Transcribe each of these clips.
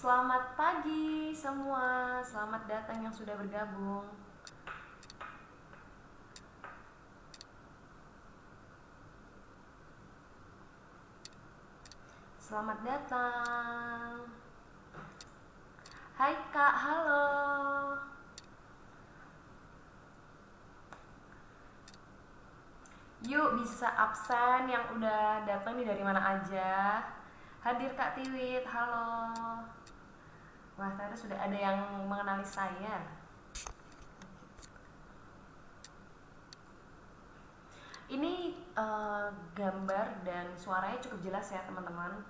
Selamat pagi semua, selamat datang yang sudah bergabung. Selamat datang. Hai Kak, halo. Yuk bisa absen yang udah datang nih dari mana aja. Hadir Kak Tiwit, halo. Wah, ternyata sudah ada yang mengenali saya. Ini gambar dan suaranya cukup jelas ya teman-teman.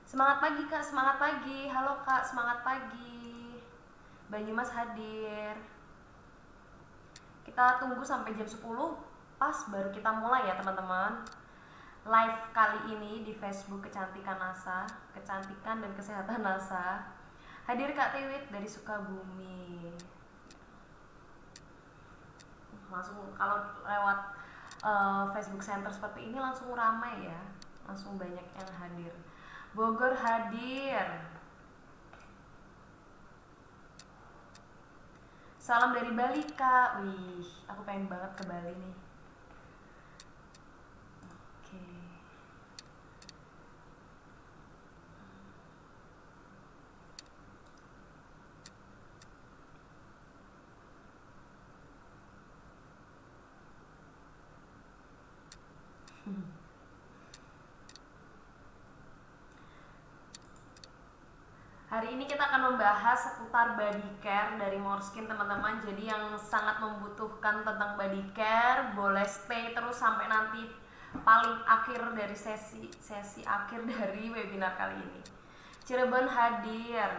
Semangat pagi Kak, semangat pagi. Halo Kak, semangat pagi. Banyumas hadir. Kita tunggu sampai jam 10 pas baru kita mulai ya teman-teman. Live kali ini di Facebook Kecantikan NASA, Kecantikan dan Kesehatan NASA. Hadir Kak Tiwit dari Sukabumi. Langsung kalau lewat Facebook Center seperti ini langsung ramai ya. Langsung banyak yang hadir. Bogor hadir. Salam dari Bali Kak. Wih, aku pengen banget ke Bali nih. Oke. Hari ini kita akan membahas seputar body care dari Moreskin teman-teman. Jadi yang sangat membutuhkan tentang body care boleh stay terus sampai nanti paling akhir dari sesi akhir dari webinar kali ini. Cirebon hadir.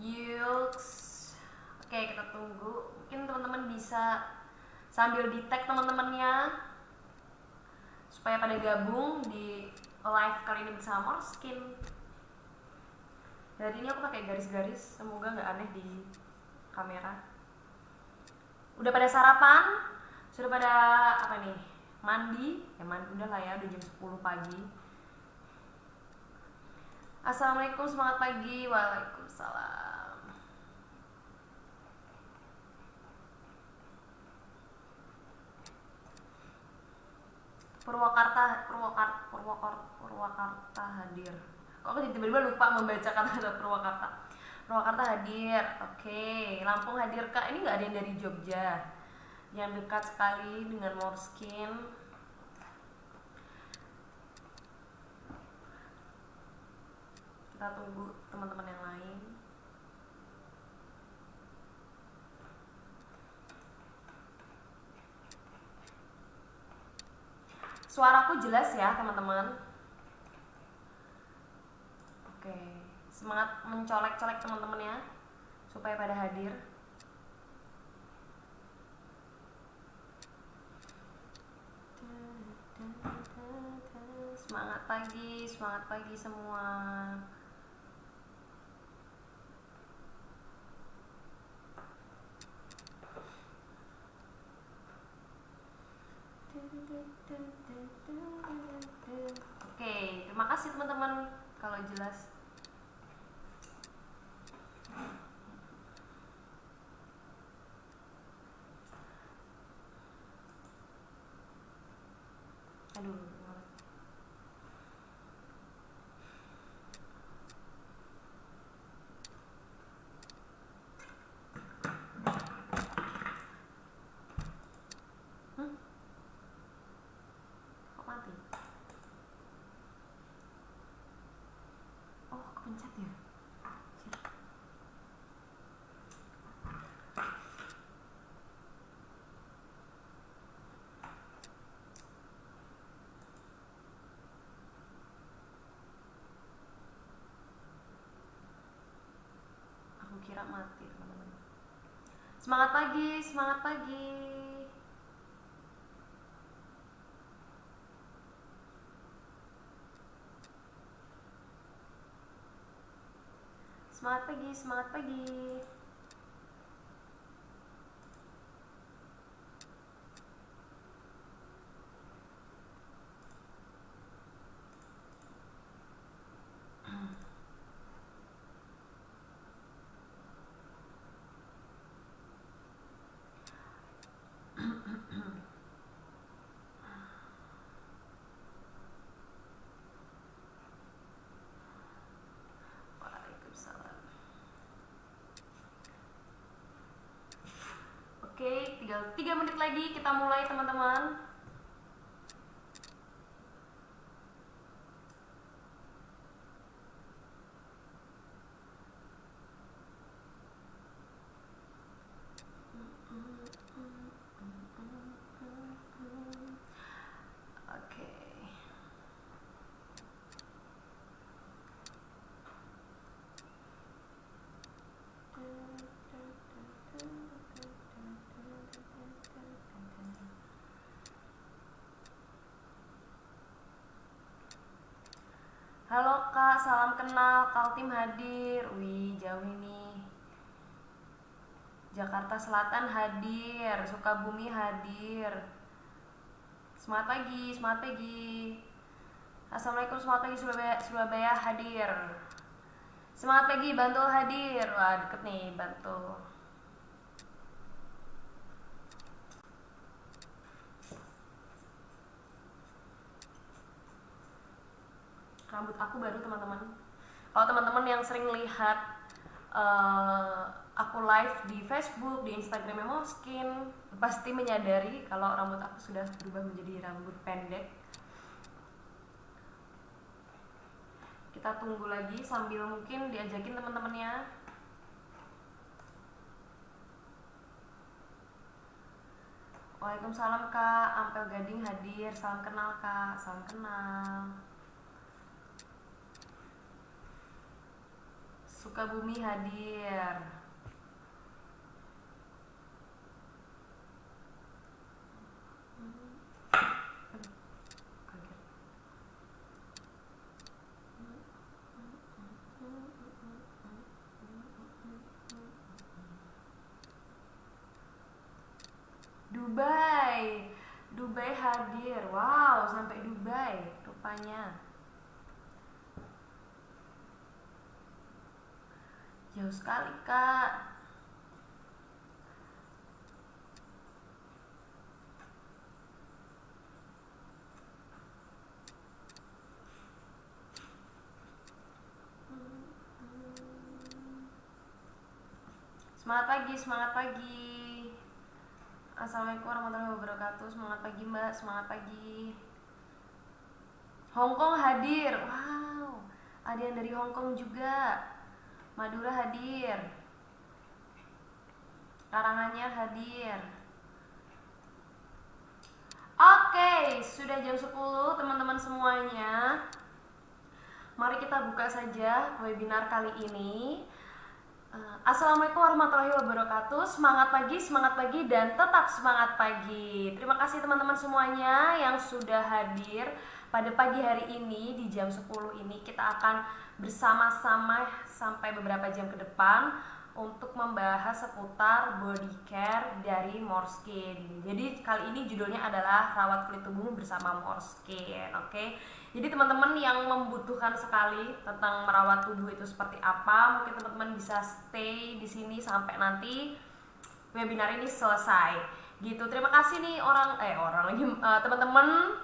Yuks. Oke, kita tunggu. Mungkin teman-teman bisa sambil di tag teman-temannya supaya pada gabung di live kali ini bersama Moreskin. Dari ini aku pakai garis-garis, semoga nggak aneh di kamera. Udah pada sarapan? Sudah pada apa nih? Mandi? Ya mandi udah lah ya, udah jam 10 pagi. Assalamualaikum, semangat pagi. Waalaikumsalam. Purwakarta hadir. Kok aku tiba-tiba lupa membaca kata Purwakarta. Purwakarta hadir. Oke, Lampung hadir Kak. Ini nggak ada yang dari Jogja. Yang dekat sekali dengan Moreskin. Kita tunggu teman-teman yang lain. Suaraku jelas ya teman-teman. Oke, semangat mencolek-colek teman-teman ya supaya pada hadir. Semangat pagi semua. Oke, terima kasih teman-teman kalau jelas. Aduh. Kok mati? Oh, kepencet ya? Aku kira mati teman-teman. Semangat pagi, semangat pagi. Semangat pagi, semangat pagi. Waalaikumsalam. Oke, tinggal 3 menit lagi kita mulai teman-teman. Oke. Halo Kak, salam kenal. Kaltim hadir. Wih, jauh ini. Jakarta Selatan hadir, Sukabumi hadir. Semangat pagi, semangat pagi. Assalamualaikum, semangat pagi Surabaya, Surabaya hadir. Semangat pagi, Bantul hadir. Wah, deket nih Bantul. Rambut aku baru teman-teman. Kalau teman-teman yang sering lihat aku live di Facebook, di Instagramnya Morskin, pasti menyadari kalau rambut aku sudah berubah menjadi rambut pendek. Kita tunggu lagi sambil mungkin diajakin teman-temannya. Waalaikumsalam Kak, Ampel Gading hadir. Salam kenal Kak, salam kenal. Sukabumi hadir. Dubai, Dubai hadir. Wow, sampai Dubai rupanya. Jauh sekali Kak. Semangat pagi, semangat pagi. Assalamualaikum warahmatullahi wabarakatuh. Semangat pagi Mbak, semangat pagi. Hongkong hadir. Wow, ada yang dari Hongkong juga. Madura hadir. Karanganyar hadir. Oke, sudah jam 10 teman-teman semuanya. Mari kita buka saja webinar kali ini. Assalamualaikum warahmatullahi wabarakatuh. Semangat pagi dan tetap semangat pagi. Terima kasih teman-teman semuanya yang sudah hadir pada pagi hari ini. Di jam 10 ini kita akan bersama-sama sampai beberapa jam ke depan untuk membahas seputar body care dari Morskin. Jadi kali ini judulnya adalah rawat kulit tubuh bersama Morskin. Oke. Jadi teman-teman yang membutuhkan sekali tentang merawat tubuh itu seperti apa, mungkin teman-teman bisa stay di sini sampai nanti webinar ini selesai. Gitu. Terima kasih nih teman-teman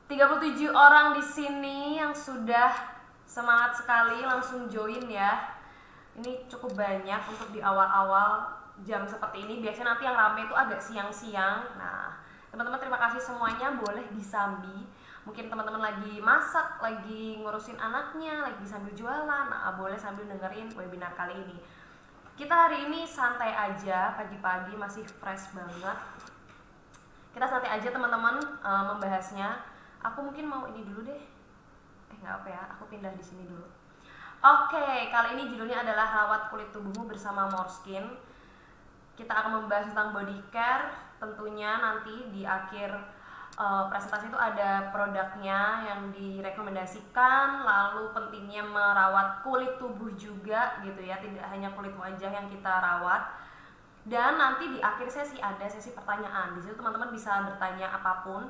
37 orang di sini yang sudah semangat sekali langsung join ya. Ini cukup banyak untuk di awal-awal jam seperti ini. Biasanya nanti yang rame itu agak siang-siang. Nah, teman-teman terima kasih semuanya, boleh disambi. Mungkin teman-teman lagi masak, lagi ngurusin anaknya, lagi sambil jualan, nah boleh sambil dengerin webinar kali ini. Kita hari ini santai aja, pagi-pagi masih fresh banget. Kita santai aja teman-teman membahasnya. Aku mungkin mau ini dulu deh. Nggak apa ya, aku pindah di sini dulu. Oke, kali ini judulnya adalah rawat kulit tubuhmu bersama Morskin. Kita akan membahas tentang body care, tentunya nanti di akhir presentasi itu ada produknya yang direkomendasikan, lalu pentingnya merawat kulit tubuh juga gitu ya, tidak hanya kulit wajah yang kita rawat. Dan nanti di akhir sesi ada sesi pertanyaan. Di situ teman-teman bisa bertanya apapun.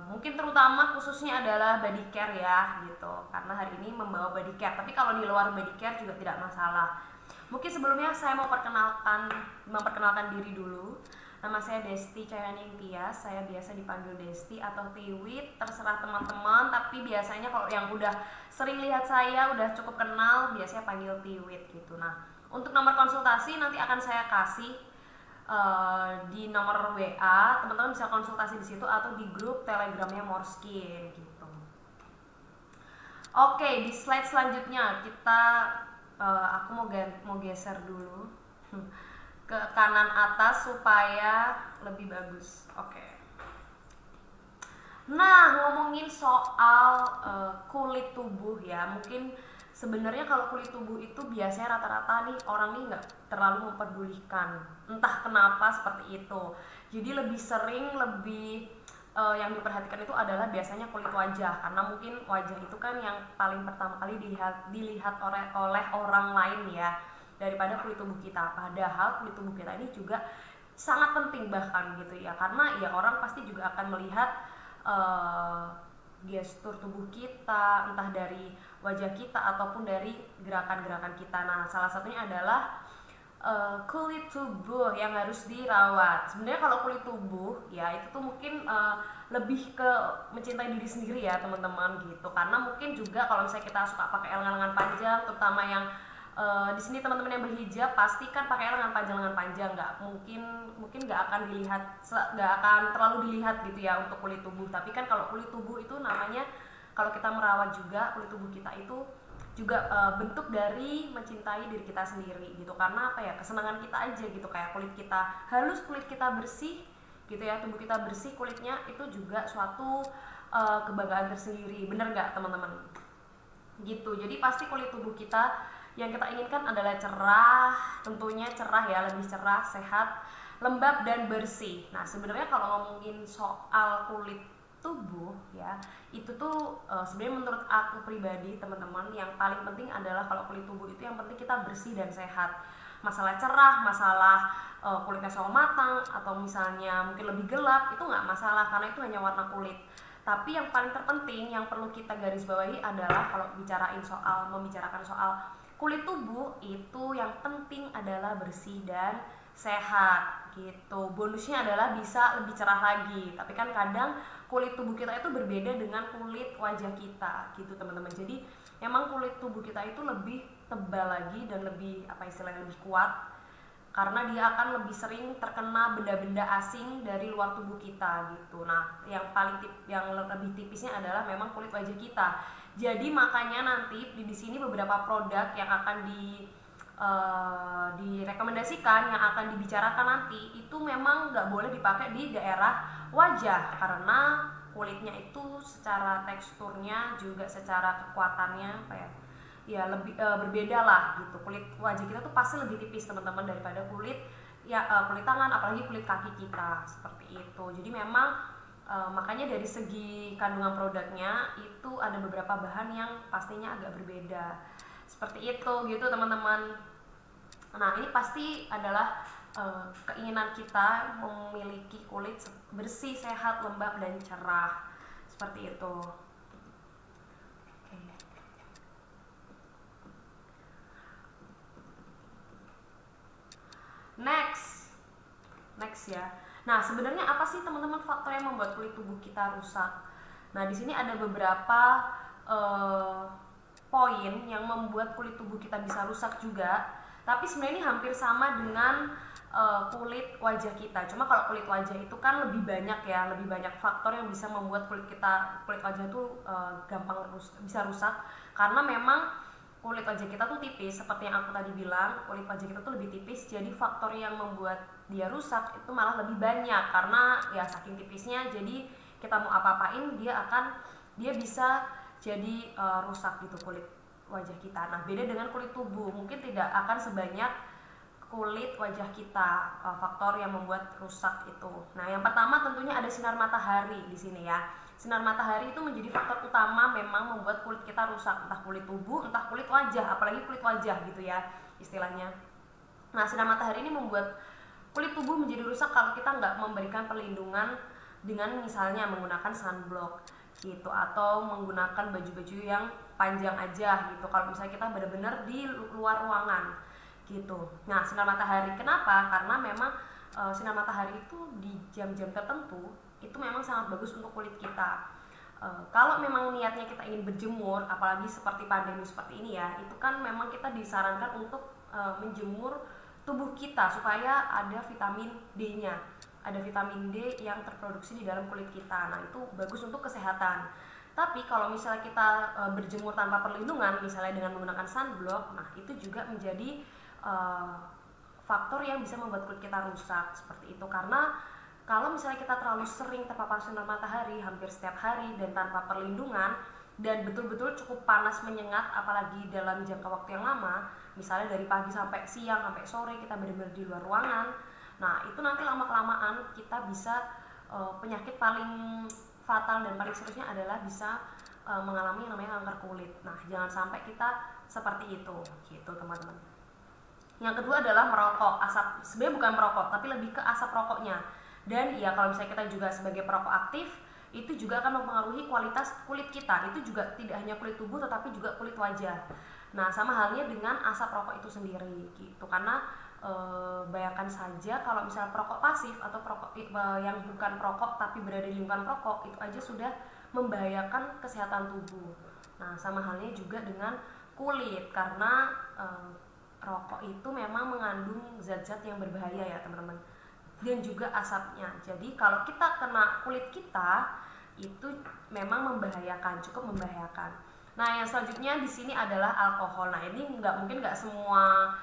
Mungkin terutama khususnya adalah body care ya gitu, karena hari ini membawa body care. Tapi kalau di luar body care juga tidak masalah. Mungkin sebelumnya saya mau memperkenalkan diri dulu. Nama saya Desti Cahyani Tias, saya biasa dipanggil Desti atau Tiwit, terserah teman-teman. Tapi biasanya kalau yang udah sering lihat saya, udah cukup kenal, biasanya panggil Tiwit gitu. Nah, untuk nomor konsultasi nanti akan saya kasih di nomor WA, teman-teman bisa konsultasi di situ atau di grup Telegramnya Morskin gitu. Oke, di slide selanjutnya kita aku mau geser dulu ke kanan atas supaya lebih bagus. Oke. Nah, ngomongin soal kulit tubuh ya, mungkin sebenarnya kalau kulit tubuh itu biasanya rata-rata nih orang nih nggak terlalu memperdulikan, entah kenapa seperti itu. Jadi lebih sering yang diperhatikan itu adalah biasanya kulit wajah, karena mungkin wajah itu kan yang paling pertama kali dilihat oleh orang lain ya, daripada kulit tubuh kita. Padahal kulit tubuh kita ini juga sangat penting bahkan gitu ya, karena ya orang pasti juga akan melihat gestur tubuh kita, entah dari wajah kita ataupun dari gerakan-gerakan kita. Nah, salah satunya adalah kulit tubuh yang harus dirawat. Sebenarnya kalau kulit tubuh ya itu tuh mungkin lebih ke mencintai diri sendiri ya teman-teman gitu. Karena mungkin juga kalau misalnya kita suka pakai lengan panjang, terutama yang di sini teman-teman yang berhijab pasti kan pakai lengan panjang, nggak mungkin nggak akan terlalu dilihat gitu ya untuk kulit tubuh. Tapi kan kalau kulit tubuh itu namanya, kalau kita merawat juga kulit tubuh kita itu juga bentuk dari mencintai diri kita sendiri gitu. Karena apa ya, kesenangan kita aja gitu, kayak kulit kita halus, kulit kita bersih gitu ya, tubuh kita bersih kulitnya, itu juga suatu kebanggaan tersendiri. Bener nggak teman-teman gitu. Jadi pasti kulit tubuh kita yang kita inginkan adalah cerah, tentunya cerah ya, lebih cerah, sehat, lembab dan bersih. Nah, sebenarnya kalau ngomongin soal kulit tubuh ya, itu tuh sebenarnya menurut aku pribadi teman-teman, yang paling penting adalah kalau kulit tubuh itu yang penting kita bersih dan sehat. Masalah cerah, masalah kulitnya sawo matang atau misalnya mungkin lebih gelap, itu nggak masalah karena itu hanya warna kulit. Tapi yang paling terpenting yang perlu kita garis bawahi adalah kalau membicarakan soal kulit tubuh, itu yang penting adalah bersih dan sehat gitu. Bonusnya adalah bisa lebih cerah lagi. Tapi kan kadang kulit tubuh kita itu berbeda dengan kulit wajah kita gitu teman-teman. Jadi emang kulit tubuh kita itu lebih tebal lagi dan lebih lebih kuat, karena dia akan lebih sering terkena benda-benda asing dari luar tubuh kita gitu. Nah, yang lebih tipisnya adalah memang kulit wajah kita. Jadi makanya nanti di sini beberapa produk yang akan direkomendasikan, yang akan dibicarakan nanti itu memang nggak boleh dipakai di daerah wajah, karena kulitnya itu secara teksturnya juga secara kekuatannya lebih berbeda lah gitu. Kulit wajah kita tuh pasti lebih tipis teman-teman daripada kulit tangan, apalagi kulit kaki kita seperti itu. Jadi memang makanya dari segi kandungan produknya itu ada beberapa bahan yang pastinya agak berbeda seperti itu gitu teman-teman. Nah, ini pasti adalah keinginan kita memiliki kulit bersih, sehat, lembab dan cerah seperti itu. Next ya. Nah, sebenarnya apa sih teman-teman faktor yang membuat kulit tubuh kita rusak? Nah, di sini ada beberapa poin yang membuat kulit tubuh kita bisa rusak juga. Tapi sebenarnya ini hampir sama dengan kulit wajah kita. Cuma kalau kulit wajah itu kan lebih banyak faktor yang bisa membuat kulit wajah itu gampang bisa rusak, karena memang kulit wajah kita tuh tipis, seperti yang aku tadi bilang, kulit wajah kita tuh lebih tipis. Jadi faktor yang membuat dia rusak itu malah lebih banyak, karena ya saking tipisnya, jadi kita mau apa-apain dia bisa jadi rusak gitu kulit wajah kita. Nah, beda dengan kulit tubuh, mungkin tidak akan sebanyak kulit wajah kita, faktor yang membuat rusak itu. Nah, yang pertama tentunya ada sinar matahari di sini ya. Sinar matahari itu menjadi faktor utama memang membuat kulit kita rusak, entah kulit tubuh, entah kulit wajah, apalagi kulit wajah gitu ya istilahnya. Nah, sinar matahari ini membuat kulit tubuh menjadi rusak kalau kita nggak memberikan perlindungan dengan misalnya menggunakan sunblock gitu, atau menggunakan baju-baju yang panjang aja gitu kalau misalnya kita benar-benar di luar ruangan gitu. Nah, sinar matahari kenapa? Karena memang sinar matahari itu di jam-jam tertentu itu memang sangat bagus untuk kulit kita. Kalau memang niatnya kita ingin berjemur, apalagi seperti pandemi seperti ini ya, itu kan memang kita disarankan untuk menjemur tubuh kita supaya ada vitamin D-nya, ada vitamin D yang terproduksi di dalam kulit kita. Nah, itu bagus untuk kesehatan. Tapi kalau misalnya kita berjemur tanpa perlindungan, misalnya dengan menggunakan sunblock, nah itu juga menjadi faktor yang bisa membuat kulit kita rusak seperti itu. Karena kalau misalnya kita terlalu sering terpapar sinar matahari hampir setiap hari dan tanpa perlindungan dan betul-betul cukup panas menyengat, apalagi dalam jangka waktu yang lama, misalnya dari pagi sampai siang sampai sore kita benar-benar di luar ruangan, nah itu nanti lama-kelamaan kita bisa penyakit paling fatal dan paling seriusnya adalah bisa mengalami yang namanya kanker kulit. Nah, jangan sampai kita seperti itu gitu teman-teman. Yang kedua adalah merokok. Asap, sebenarnya bukan merokok tapi lebih ke asap rokoknya. Dan ya kalau misalnya kita juga sebagai perokok aktif, itu juga akan mempengaruhi kualitas kulit kita. Itu juga tidak hanya kulit tubuh tetapi juga kulit wajah. Nah, sama halnya dengan asap rokok itu sendiri gitu. Karena bayangkan saja kalau misalnya perokok pasif atau perokok yang bukan perokok tapi berada di lingkungan perokok, itu aja sudah membahayakan kesehatan tubuh. Nah, sama halnya juga dengan kulit, karena rokok itu memang mengandung zat-zat yang berbahaya ya teman-teman, dan juga asapnya. Jadi kalau kita kena kulit kita itu memang membahayakan, cukup membahayakan. Nah, yang selanjutnya di sini adalah alkohol. Nah, ini mungkin nggak semua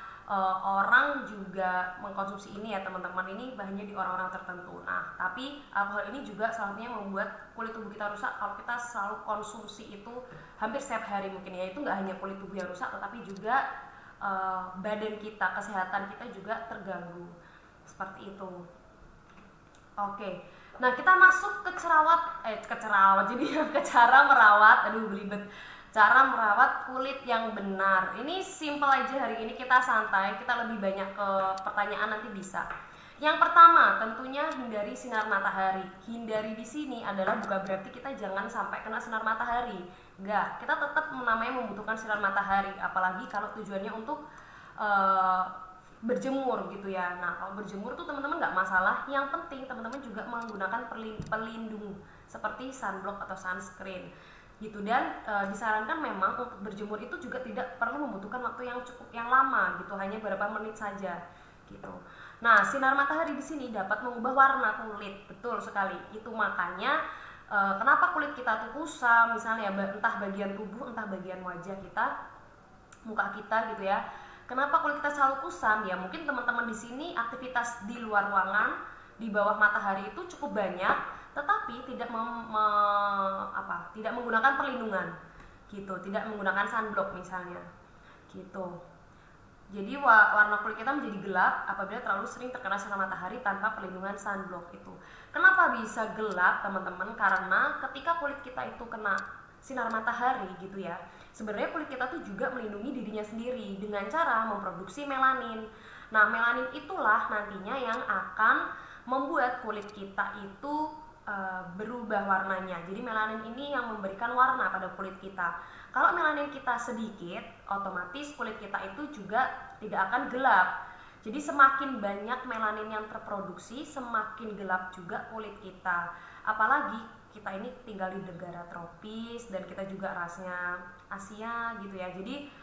orang juga mengkonsumsi ini ya teman-teman. Ini bahannya di orang-orang tertentu. Nah, tapi alkohol ini juga salah satunya membuat kulit tubuh kita rusak kalau kita selalu konsumsi itu hampir setiap hari mungkin ya. Itu nggak hanya kulit tubuh yang rusak, tetapi juga badan kita, kesehatan kita juga terganggu seperti itu. Oke, nah kita masuk ke jadi ke cara merawat, belibet, cara merawat kulit yang benar. Ini simple aja, hari ini kita santai, kita lebih banyak ke pertanyaan nanti bisa. Yang pertama tentunya hindari sinar matahari. Hindari di sini adalah bukan berarti kita jangan sampai kena sinar matahari. Enggak, kita tetap namanya membutuhkan sinar matahari, apalagi kalau tujuannya untuk berjemur gitu ya. Nah, kalau berjemur tuh teman-teman nggak masalah. Yang penting teman-teman juga menggunakan pelindung seperti sunblock atau sunscreen gitu. Dan disarankan memang untuk berjemur itu juga tidak perlu membutuhkan waktu yang cukup yang lama gitu, hanya beberapa menit saja gitu. Nah, sinar matahari di sini dapat mengubah warna kulit, betul sekali. Itu makanya kenapa kulit kita tuh kusam misalnya, entah bagian tubuh entah bagian wajah kita, muka kita gitu ya. Kenapa kulit kita selalu kusam? Ya mungkin teman-teman di sini aktivitas di luar ruangan di bawah matahari itu cukup banyak, tetapi tidak tidak menggunakan perlindungan gitu, tidak menggunakan sunblock misalnya gitu. Jadi warna kulit kita menjadi gelap apabila terlalu sering terkena sinar matahari tanpa perlindungan sunblock itu. Kenapa bisa gelap teman-teman? Karena ketika kulit kita itu kena sinar matahari gitu ya, sebenarnya kulit kita tuh juga melindungi dirinya sendiri dengan cara memproduksi melanin. Nah, melanin itulah nantinya yang akan membuat kulit kita itu berubah warnanya. Jadi melanin ini yang memberikan warna pada kulit kita. Kalau melanin kita sedikit, otomatis kulit kita itu juga tidak akan gelap. Jadi semakin banyak melanin yang terproduksi, semakin gelap juga kulit kita. Apalagi kita ini tinggal di negara tropis dan kita juga rasnya Asia gitu ya. Jadi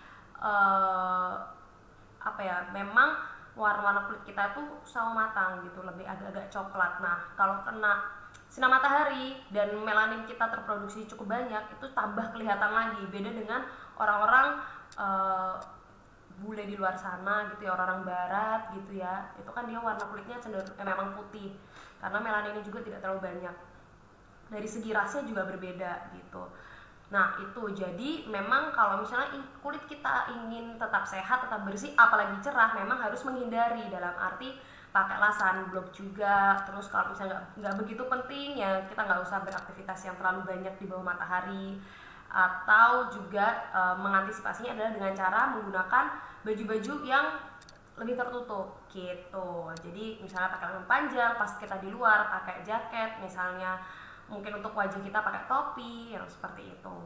memang warna kulit kita tuh sawo matang gitu, lebih agak-agak coklat. Nah, kalau kena sinar matahari dan melanin kita terproduksi cukup banyak, itu tambah kelihatan lagi. Beda dengan orang-orang bule di luar sana gitu ya, orang-orang barat gitu ya. Itu kan dia warna kulitnya cenderung memang putih karena melaninnya juga tidak terlalu banyak. Dari segi rasnya juga berbeda gitu. Nah itu jadi memang kalau misalnya kulit kita ingin tetap sehat, tetap bersih, apalagi cerah, memang harus menghindari, dalam arti pakailah sunblock juga. Terus kalau misalnya nggak begitu penting ya kita nggak usah beraktivitas yang terlalu banyak di bawah matahari. Atau juga mengantisipasinya adalah dengan cara menggunakan baju-baju yang lebih tertutup gitu. Jadi misalnya pakai lengan panjang pas kita di luar, pakai jaket misalnya, mungkin untuk wajah kita pakai topi yang seperti itu.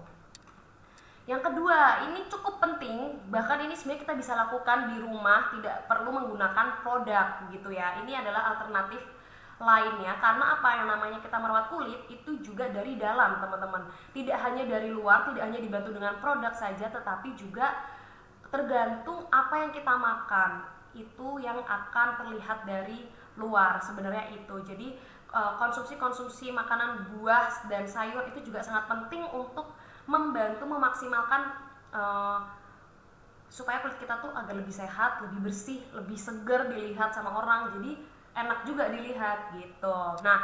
Yang kedua, ini cukup penting, bahkan ini sebenarnya kita bisa lakukan di rumah, tidak perlu menggunakan produk gitu ya. Ini adalah alternatif lainnya, karena apa, yang namanya kita merawat kulit itu juga dari dalam teman-teman. Tidak hanya dari luar, tidak hanya dibantu dengan produk saja, tetapi juga tergantung apa yang kita makan, itu yang akan terlihat dari luar sebenarnya itu. Jadi konsumsi makanan buah dan sayur itu juga sangat penting untuk membantu memaksimalkan supaya kulit kita tuh agar lebih sehat, lebih bersih, lebih segar dilihat sama orang, jadi enak juga dilihat gitu. Nah,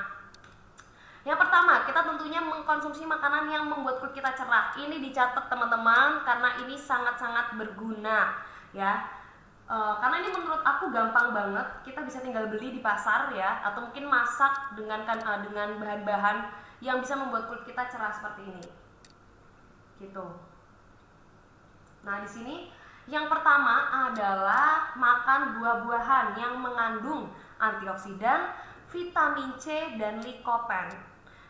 yang pertama, kita tentunya mengkonsumsi makanan yang membuat kulit kita cerah. Ini dicatat teman-teman, karena ini sangat-sangat berguna ya. Karena ini menurut aku gampang banget, kita bisa tinggal beli di pasar ya, atau mungkin masak dengan bahan-bahan yang bisa membuat kulit kita cerah seperti ini. Gitu. Nah, di sini yang pertama adalah makan buah-buahan yang mengandung antioksidan, vitamin C dan likopen.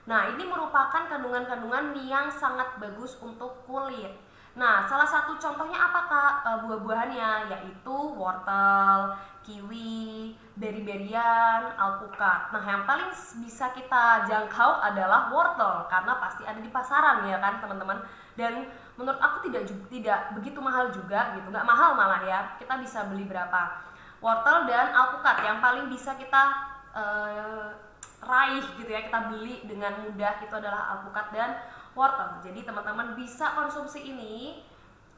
Nah, ini merupakan kandungan-kandungan yang sangat bagus untuk kulit. Nah, salah satu contohnya apakah buah-buahannya, yaitu wortel, kiwi, beri-berian, alpukat. Nah, yang paling bisa kita jangkau adalah wortel karena pasti ada di pasaran ya kan teman-teman. Dan menurut aku tidak begitu mahal juga gitu, nggak mahal malah ya. Kita bisa beli berapa? Wortel dan alpukat yang paling bisa kita raih gitu ya, kita beli dengan mudah itu adalah alpukat dan wortel. Jadi teman-teman bisa konsumsi ini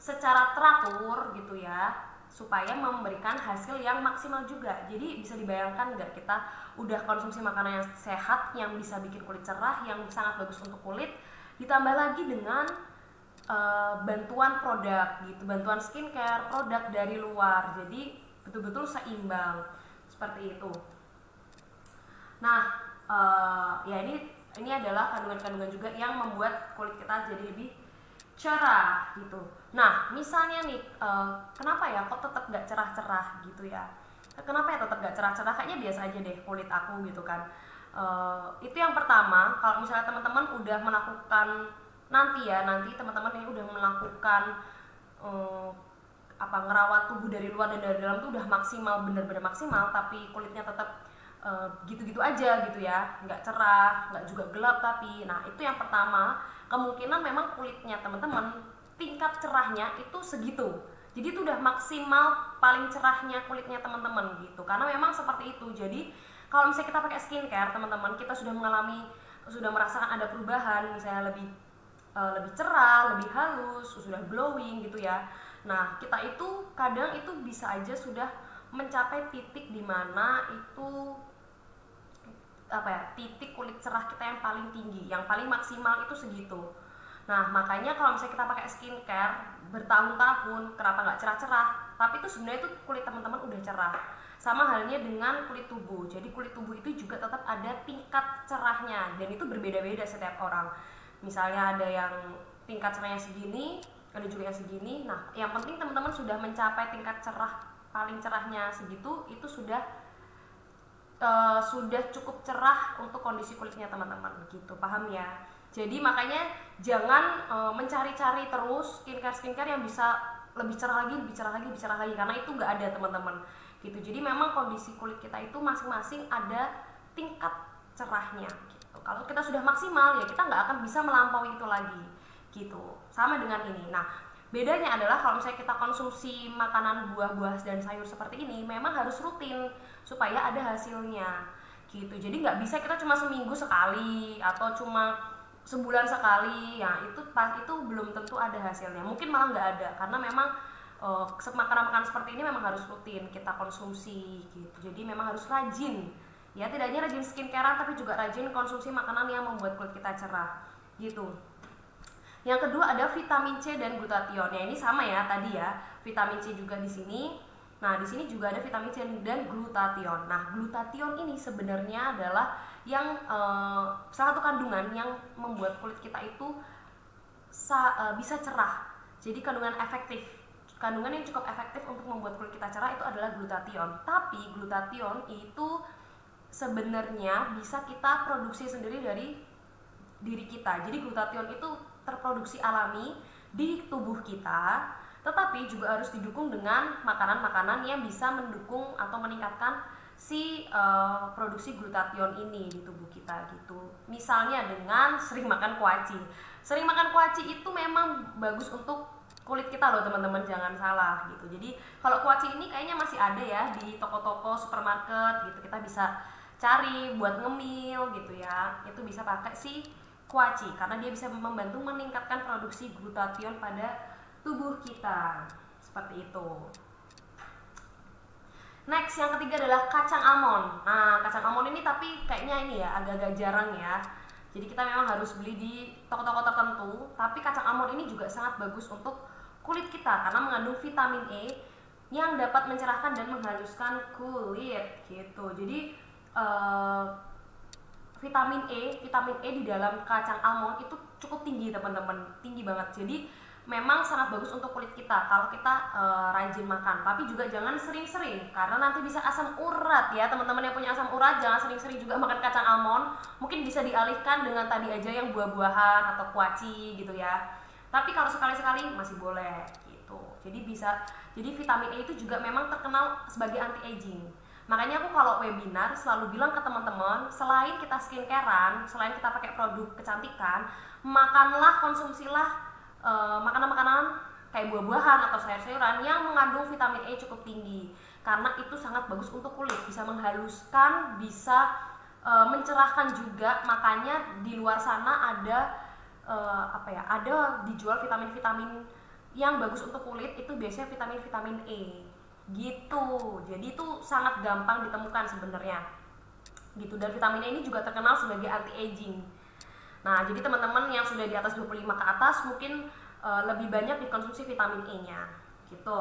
secara teratur gitu ya, supaya memberikan hasil yang maksimal juga. Jadi bisa dibayangkan nggak, kita udah konsumsi makanan yang sehat, yang bisa bikin kulit cerah, yang sangat bagus untuk kulit, ditambah lagi dengan bantuan produk gitu, bantuan skincare, produk dari luar. Jadi betul-betul seimbang seperti itu. Nah, ya ini adalah kandungan-kandungan juga yang membuat kulit kita jadi lebih cerah gitu. Nah, misalnya nih, kenapa ya kok tetap gak cerah-cerah gitu ya? Kenapa ya tetap gak cerah-cerah? Kayaknya biasa aja deh kulit aku gitu kan. Itu yang pertama. Kalau misalnya teman-teman udah melakukan nanti teman-teman ini udah melakukan ngerawat tubuh dari luar dan dari dalam tuh udah maksimal, bener-bener maksimal, tapi kulitnya tetap gitu-gitu aja gitu ya, nggak cerah, nggak juga gelap. Tapi nah itu yang pertama, kemungkinan memang kulitnya teman-teman tingkat cerahnya itu segitu, jadi itu udah maksimal paling cerahnya kulitnya teman-teman gitu, karena memang seperti itu. Jadi kalau misalnya kita pakai skincare teman-teman, kita sudah merasakan ada perubahan, misalnya lebih cerah, lebih halus, sudah glowing gitu ya. Nah kita itu kadang itu bisa aja sudah mencapai titik dimana itu titik kulit cerah kita yang paling tinggi, yang paling maksimal itu segitu. Nah makanya kalau misalnya kita pakai skincare bertahun-tahun, kenapa nggak cerah-cerah, tapi itu sebenarnya itu kulit teman-teman udah cerah. Sama halnya dengan kulit tubuh. Jadi kulit tubuh itu juga tetap ada tingkat cerahnya, dan itu berbeda-beda setiap orang. Misalnya ada yang tingkat cerahnya segini, ada juga yang segini. Nah yang penting teman-teman sudah mencapai tingkat cerah paling cerahnya segitu, itu sudah cukup cerah untuk kondisi kulitnya teman-teman gitu, paham ya? Jadi makanya jangan mencari-cari terus skincare yang bisa lebih cerah lagi, karena itu nggak ada teman-teman gitu. Jadi memang kondisi kulit kita itu masing-masing ada tingkat cerahnya gitu. Kalau kita sudah maksimal ya kita nggak akan bisa melampaui itu lagi gitu. Sama dengan ini. Nah bedanya adalah kalau misalnya kita konsumsi makanan buah-buah dan sayur seperti ini, memang harus rutin supaya ada hasilnya gitu. Jadi nggak bisa kita cuma seminggu sekali atau cuma sebulan sekali, ya itu belum tentu ada hasilnya. Mungkin malah nggak ada, karena memang makanan-makanan seperti ini memang harus rutin kita konsumsi gitu. Jadi memang harus rajin ya, tidak hanya rajin skincarean tapi juga rajin konsumsi makanan yang membuat kulit kita cerah gitu. Yang kedua ada vitamin C dan glutathione. Ya ini sama ya tadi ya, vitamin C juga di sini. Nah di sini juga ada vitamin C dan glutathione. Nah glutathione ini sebenarnya adalah yang salah satu kandungan yang membuat kulit kita itu bisa cerah. Jadi kandungan yang cukup efektif untuk membuat kulit kita cerah itu adalah glutathione. Tapi glutathione itu sebenarnya bisa kita produksi sendiri dari diri kita. Jadi glutathione itu terproduksi alami di tubuh kita, tetapi juga harus didukung dengan makanan-makanan yang bisa mendukung atau meningkatkan si produksi glutathione ini di tubuh kita gitu. Misalnya dengan sering makan kuaci. Sering makan kuaci itu memang bagus untuk kulit kita loh teman-teman, jangan salah gitu. Jadi kalau kuaci ini kayaknya masih ada ya di toko-toko supermarket gitu, kita bisa cari buat ngemil gitu ya. Itu bisa pakai si kuaci karena dia bisa membantu meningkatkan produksi glutathione pada tubuh kita seperti itu. Next, yang ketiga adalah kacang almond. Nah kacang almond ini tapi kayaknya ini ya agak-agak jarang ya, jadi kita memang harus beli di toko-toko tertentu. Tapi kacang almond ini juga sangat bagus untuk kulit kita karena mengandung vitamin E yang dapat mencerahkan dan menghaluskan kulit gitu. Jadi vitamin E di dalam kacang almond itu cukup tinggi teman-teman, tinggi banget. Jadi memang sangat bagus untuk kulit kita kalau kita rajin makan. Tapi juga jangan sering-sering karena nanti bisa asam urat ya teman-teman. Yang punya asam urat jangan sering-sering juga makan kacang almond. Mungkin bisa dialihkan dengan tadi aja yang buah-buahan atau kuaci gitu ya. Tapi kalau sekali-sekali masih boleh gitu. Jadi vitamin E itu juga memang terkenal sebagai anti-aging. Makanya aku kalau webinar selalu bilang ke teman-teman, selain kita skincarean, selain kita pakai produk kecantikan, konsumsilah makanan-makanan kayak buah-buahan atau sayur-sayuran yang mengandung vitamin E cukup tinggi. Karena itu sangat bagus untuk kulit, bisa menghaluskan, bisa mencerahkan juga. Makanya di luar sana ada ada dijual vitamin-vitamin yang bagus untuk kulit, itu biasanya vitamin E gitu. Jadi itu sangat gampang ditemukan sebenarnya gitu. Dan vitamin E ini juga terkenal sebagai anti aging. Nah jadi teman-teman yang sudah di atas 25 ke atas mungkin lebih banyak dikonsumsi vitamin E nya gitu.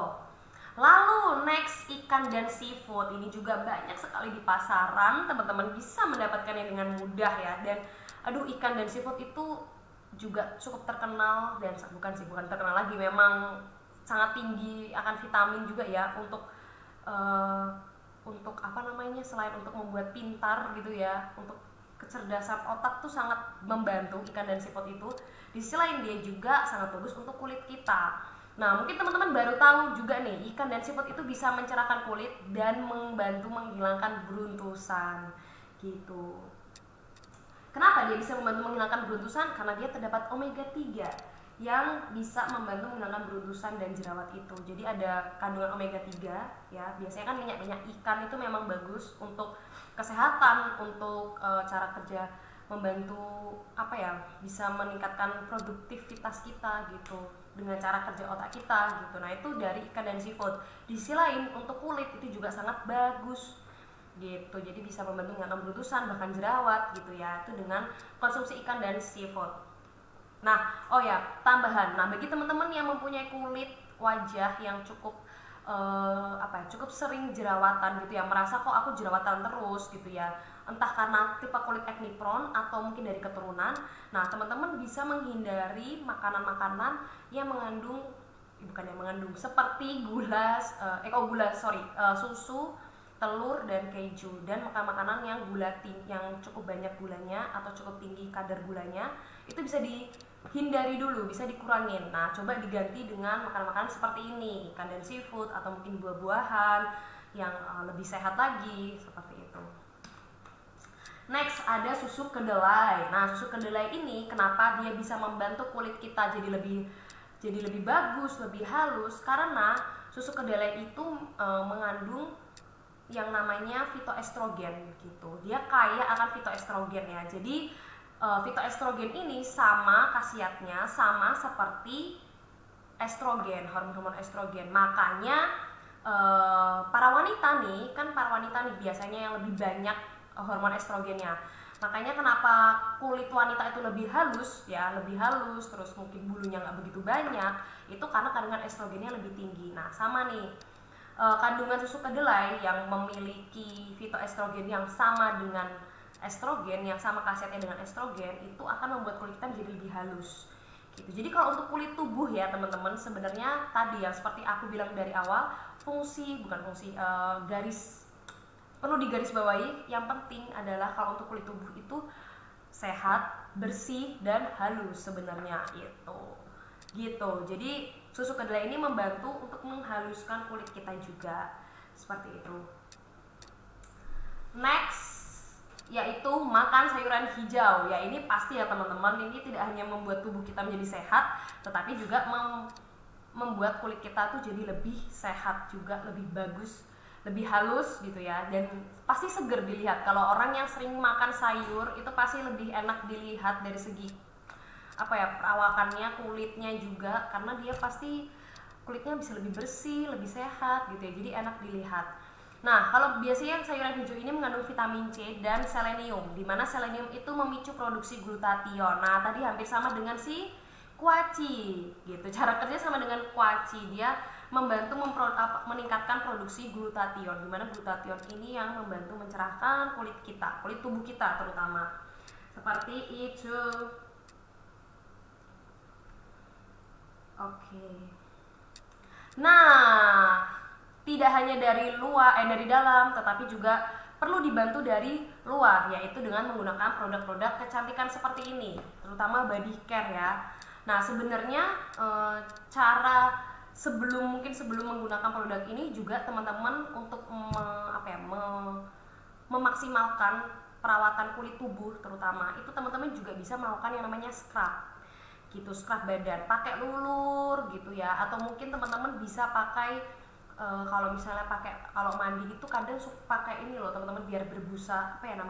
Lalu next, ikan dan seafood ini juga banyak sekali di pasaran, teman-teman bisa mendapatkannya dengan mudah ya. Dan ikan dan seafood itu juga cukup terkenal, dan bukan terkenal lagi, memang sangat tinggi akan vitamin juga ya untuk selain untuk membuat pintar gitu ya, untuk kecerdasan otak tuh sangat membantu ikan dan seafood itu. Di sisi lain dia juga sangat bagus untuk kulit kita. Nah mungkin teman-teman baru tahu juga nih, ikan dan seafood itu bisa mencerahkan kulit dan membantu menghilangkan beruntusan gitu. Kenapa dia bisa membantu menghilangkan beruntusan? Karena dia terdapat omega 3 yang bisa membantu menghilangkan beruntusan dan jerawat itu. Jadi ada kandungan omega 3 ya. Biasanya kan minyak ikan itu memang bagus untuk kesehatan, untuk cara kerja, membantu bisa meningkatkan produktivitas kita gitu dengan cara kerja otak kita gitu. Nah itu dari ikan dan seafood. Di sisi lain untuk kulit itu juga sangat bagus gitu, jadi bisa membantu menghilangkan beruntusan bahkan jerawat gitu ya, itu dengan konsumsi ikan dan seafood. Nah tambahan, bagi teman-teman yang mempunyai kulit wajah yang cukup cukup sering jerawatan gitu ya, merasa kok aku jerawatan terus gitu ya, entah karena tipe kulit acne prone atau mungkin dari keturunan. Nah teman-teman bisa menghindari makanan-makanan yang seperti susu, telur dan keju, dan makanan-makanan yang yang cukup banyak gulanya atau cukup tinggi kadar gulanya itu bisa dihindari dulu, bisa dikurangin. Nah coba diganti dengan makanan-makanan seperti ini, ikan dan seafood atau mungkin buah-buahan yang lebih sehat lagi seperti itu. Next ada susu kedelai. Nah susu kedelai ini kenapa dia bisa membantu kulit kita jadi lebih bagus, lebih halus, karena susu kedelai itu mengandung yang namanya fitoestrogen gitu. Dia kaya akan fitoestrogen ya. Jadi fitoestrogen ini sama khasiatnya sama seperti estrogen, hormon estrogen. Makanya para wanita nih biasanya yang lebih banyak hormon estrogennya. Makanya kenapa kulit wanita itu lebih halus ya, lebih halus, terus mungkin bulunya nggak begitu banyak, itu karena kandungan estrogennya lebih tinggi. Nah sama nih, kandungan susu kedelai yang memiliki fitoestrogen yang sama dengan estrogen, yang sama khasiatnya dengan estrogen, itu akan membuat kulit kita menjadi lebih halus gitu. Jadi kalau untuk kulit tubuh ya teman-teman, sebenarnya tadi yang seperti aku bilang dari awal, garis perlu digarisbawahi, yang penting adalah kalau untuk kulit tubuh itu sehat, bersih, dan halus sebenarnya itu gitu. Jadi susu kedelai ini membantu untuk menghaluskan kulit kita juga seperti itu. Next yaitu makan sayuran hijau. Ya ini pasti ya teman-teman, ini tidak hanya membuat tubuh kita menjadi sehat, tetapi juga membuat kulit kita tuh jadi lebih sehat juga, lebih bagus, lebih halus gitu ya, dan pasti seger dilihat. Kalau orang yang sering makan sayur itu pasti lebih enak dilihat dari segi perawakannya, kulitnya juga, karena dia pasti kulitnya bisa lebih bersih, lebih sehat gitu ya, jadi enak dilihat. Nah, kalau biasanya sayuran hijau ini mengandung vitamin C dan selenium, dimana selenium itu memicu produksi glutathione. Nah, tadi hampir sama dengan si kuaci gitu. Cara kerja sama dengan kuaci, dia membantu meningkatkan produksi glutathione, dimana glutathione ini yang membantu mencerahkan kulit kita, kulit tubuh kita terutama. Seperti itu. Oke. Nah, tidak hanya dari dalam, tetapi juga perlu dibantu dari luar, yaitu dengan menggunakan produk-produk kecantikan seperti ini, terutama body care ya. Nah, sebenarnya cara sebelum menggunakan produk ini juga teman-teman untuk memaksimalkan perawatan kulit tubuh terutama, itu teman-teman juga bisa melakukan yang namanya scrub gitu, scrub badan pakai lulur gitu ya, atau mungkin teman-teman bisa pakai kalau mandi itu kadang suka pakai ini loh teman-teman, biar berbusa kayak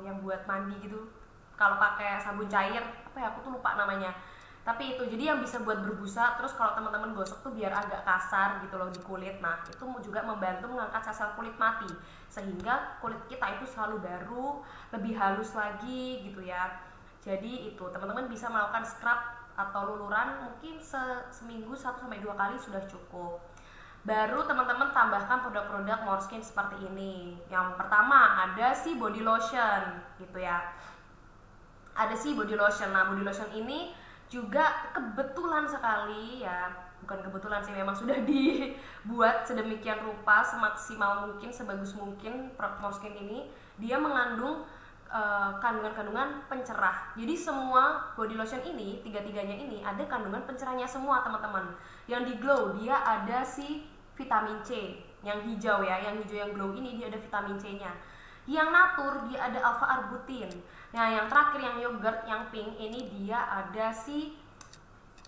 yang buat mandi gitu, kalau pakai sabun cair aku tuh lupa namanya, tapi itu jadi yang bisa buat berbusa, terus kalau teman-teman gosok tuh biar agak kasar gitu loh di kulit. Nah itu juga membantu mengangkat sel kulit mati, sehingga kulit kita itu selalu baru, lebih halus lagi gitu ya. Jadi itu teman-teman bisa melakukan scrub atau luluran mungkin seminggu 1-2 kali sudah cukup. Baru teman-teman tambahkan produk-produk Morskin seperti ini. Yang pertama ada si body lotion gitu ya. Ada si body lotion. Nah, body lotion ini juga kebetulan sekali ya, bukan kebetulan sih, memang sudah dibuat sedemikian rupa, semaksimal mungkin, sebagus mungkin. Morskin ini dia mengandung kandungan-kandungan pencerah. Jadi semua body lotion ini, tiga-tiganya ini ada kandungan pencerahnya semua teman-teman. Yang di glow dia ada si vitamin C, yang hijau ya, yang hijau yang glow ini dia ada vitamin C-nya. Yang natur dia ada alpha arbutin. Nah yang terakhir yang yogurt yang pink ini dia ada si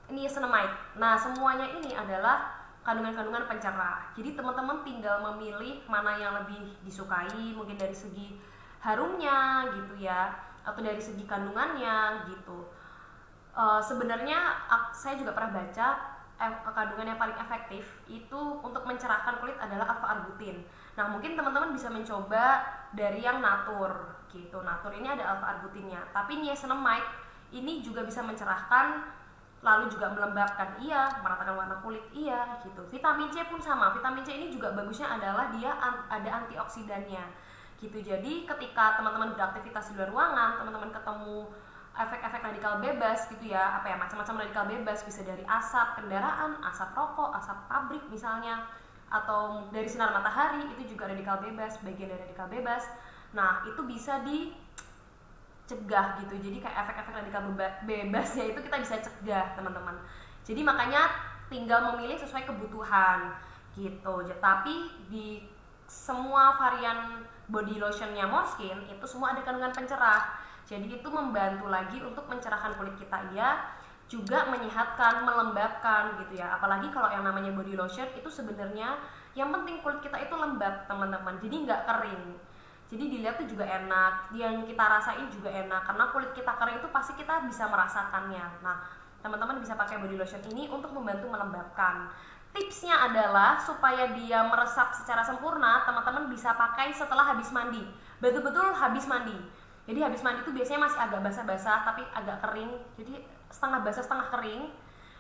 niacinamide. Nah semuanya ini adalah kandungan-kandungan pencerah. Jadi teman-teman tinggal memilih mana yang lebih disukai, mungkin dari segi harumnya gitu ya, atau dari segi kandungannya gitu. Sebenarnya saya juga pernah baca kandungan yang paling efektif itu untuk mencerahkan kulit adalah alpha arbutin. Nah mungkin teman-teman bisa mencoba dari yang natur gitu. Natur ini ada alpha arbutinnya, tapi niacinamide ini juga bisa mencerahkan, lalu juga melembabkan, iya, meratakan warna kulit, iya gitu. Vitamin C pun sama. Vitamin C ini juga bagusnya adalah dia ada antioksidannya gitu. Jadi ketika teman-teman beraktivitas di luar ruangan, teman-teman ketemu efek-efek radikal bebas gitu ya, macam-macam radikal bebas, bisa dari asap kendaraan, asap rokok, asap pabrik misalnya, atau dari sinar matahari, itu juga radikal bebas, bagian dari radikal bebas. Nah itu bisa dicegah gitu. Jadi kayak efek-efek radikal bebasnya itu kita bisa cegah teman-teman. Jadi makanya tinggal memilih sesuai kebutuhan gitu. Tapi di semua varian body lotionnya Morskin itu semua ada kandungan pencerah. Jadi itu membantu lagi untuk mencerahkan kulit kita, ya, juga menyehatkan, melembabkan gitu ya. Apalagi kalau yang namanya body lotion itu sebenarnya yang penting kulit kita itu lembab teman-teman, jadi nggak kering. Jadi dilihat tuh juga enak, yang kita rasain juga enak, karena kulit kita kering itu pasti kita bisa merasakannya. Nah teman-teman bisa pakai body lotion ini untuk membantu melembabkan. Tipsnya adalah supaya dia meresap secara sempurna, teman-teman bisa pakai setelah habis mandi, betul-betul habis mandi Jadi habis mandi tuh biasanya masih agak basah-basah tapi agak kering, jadi setengah basah setengah kering.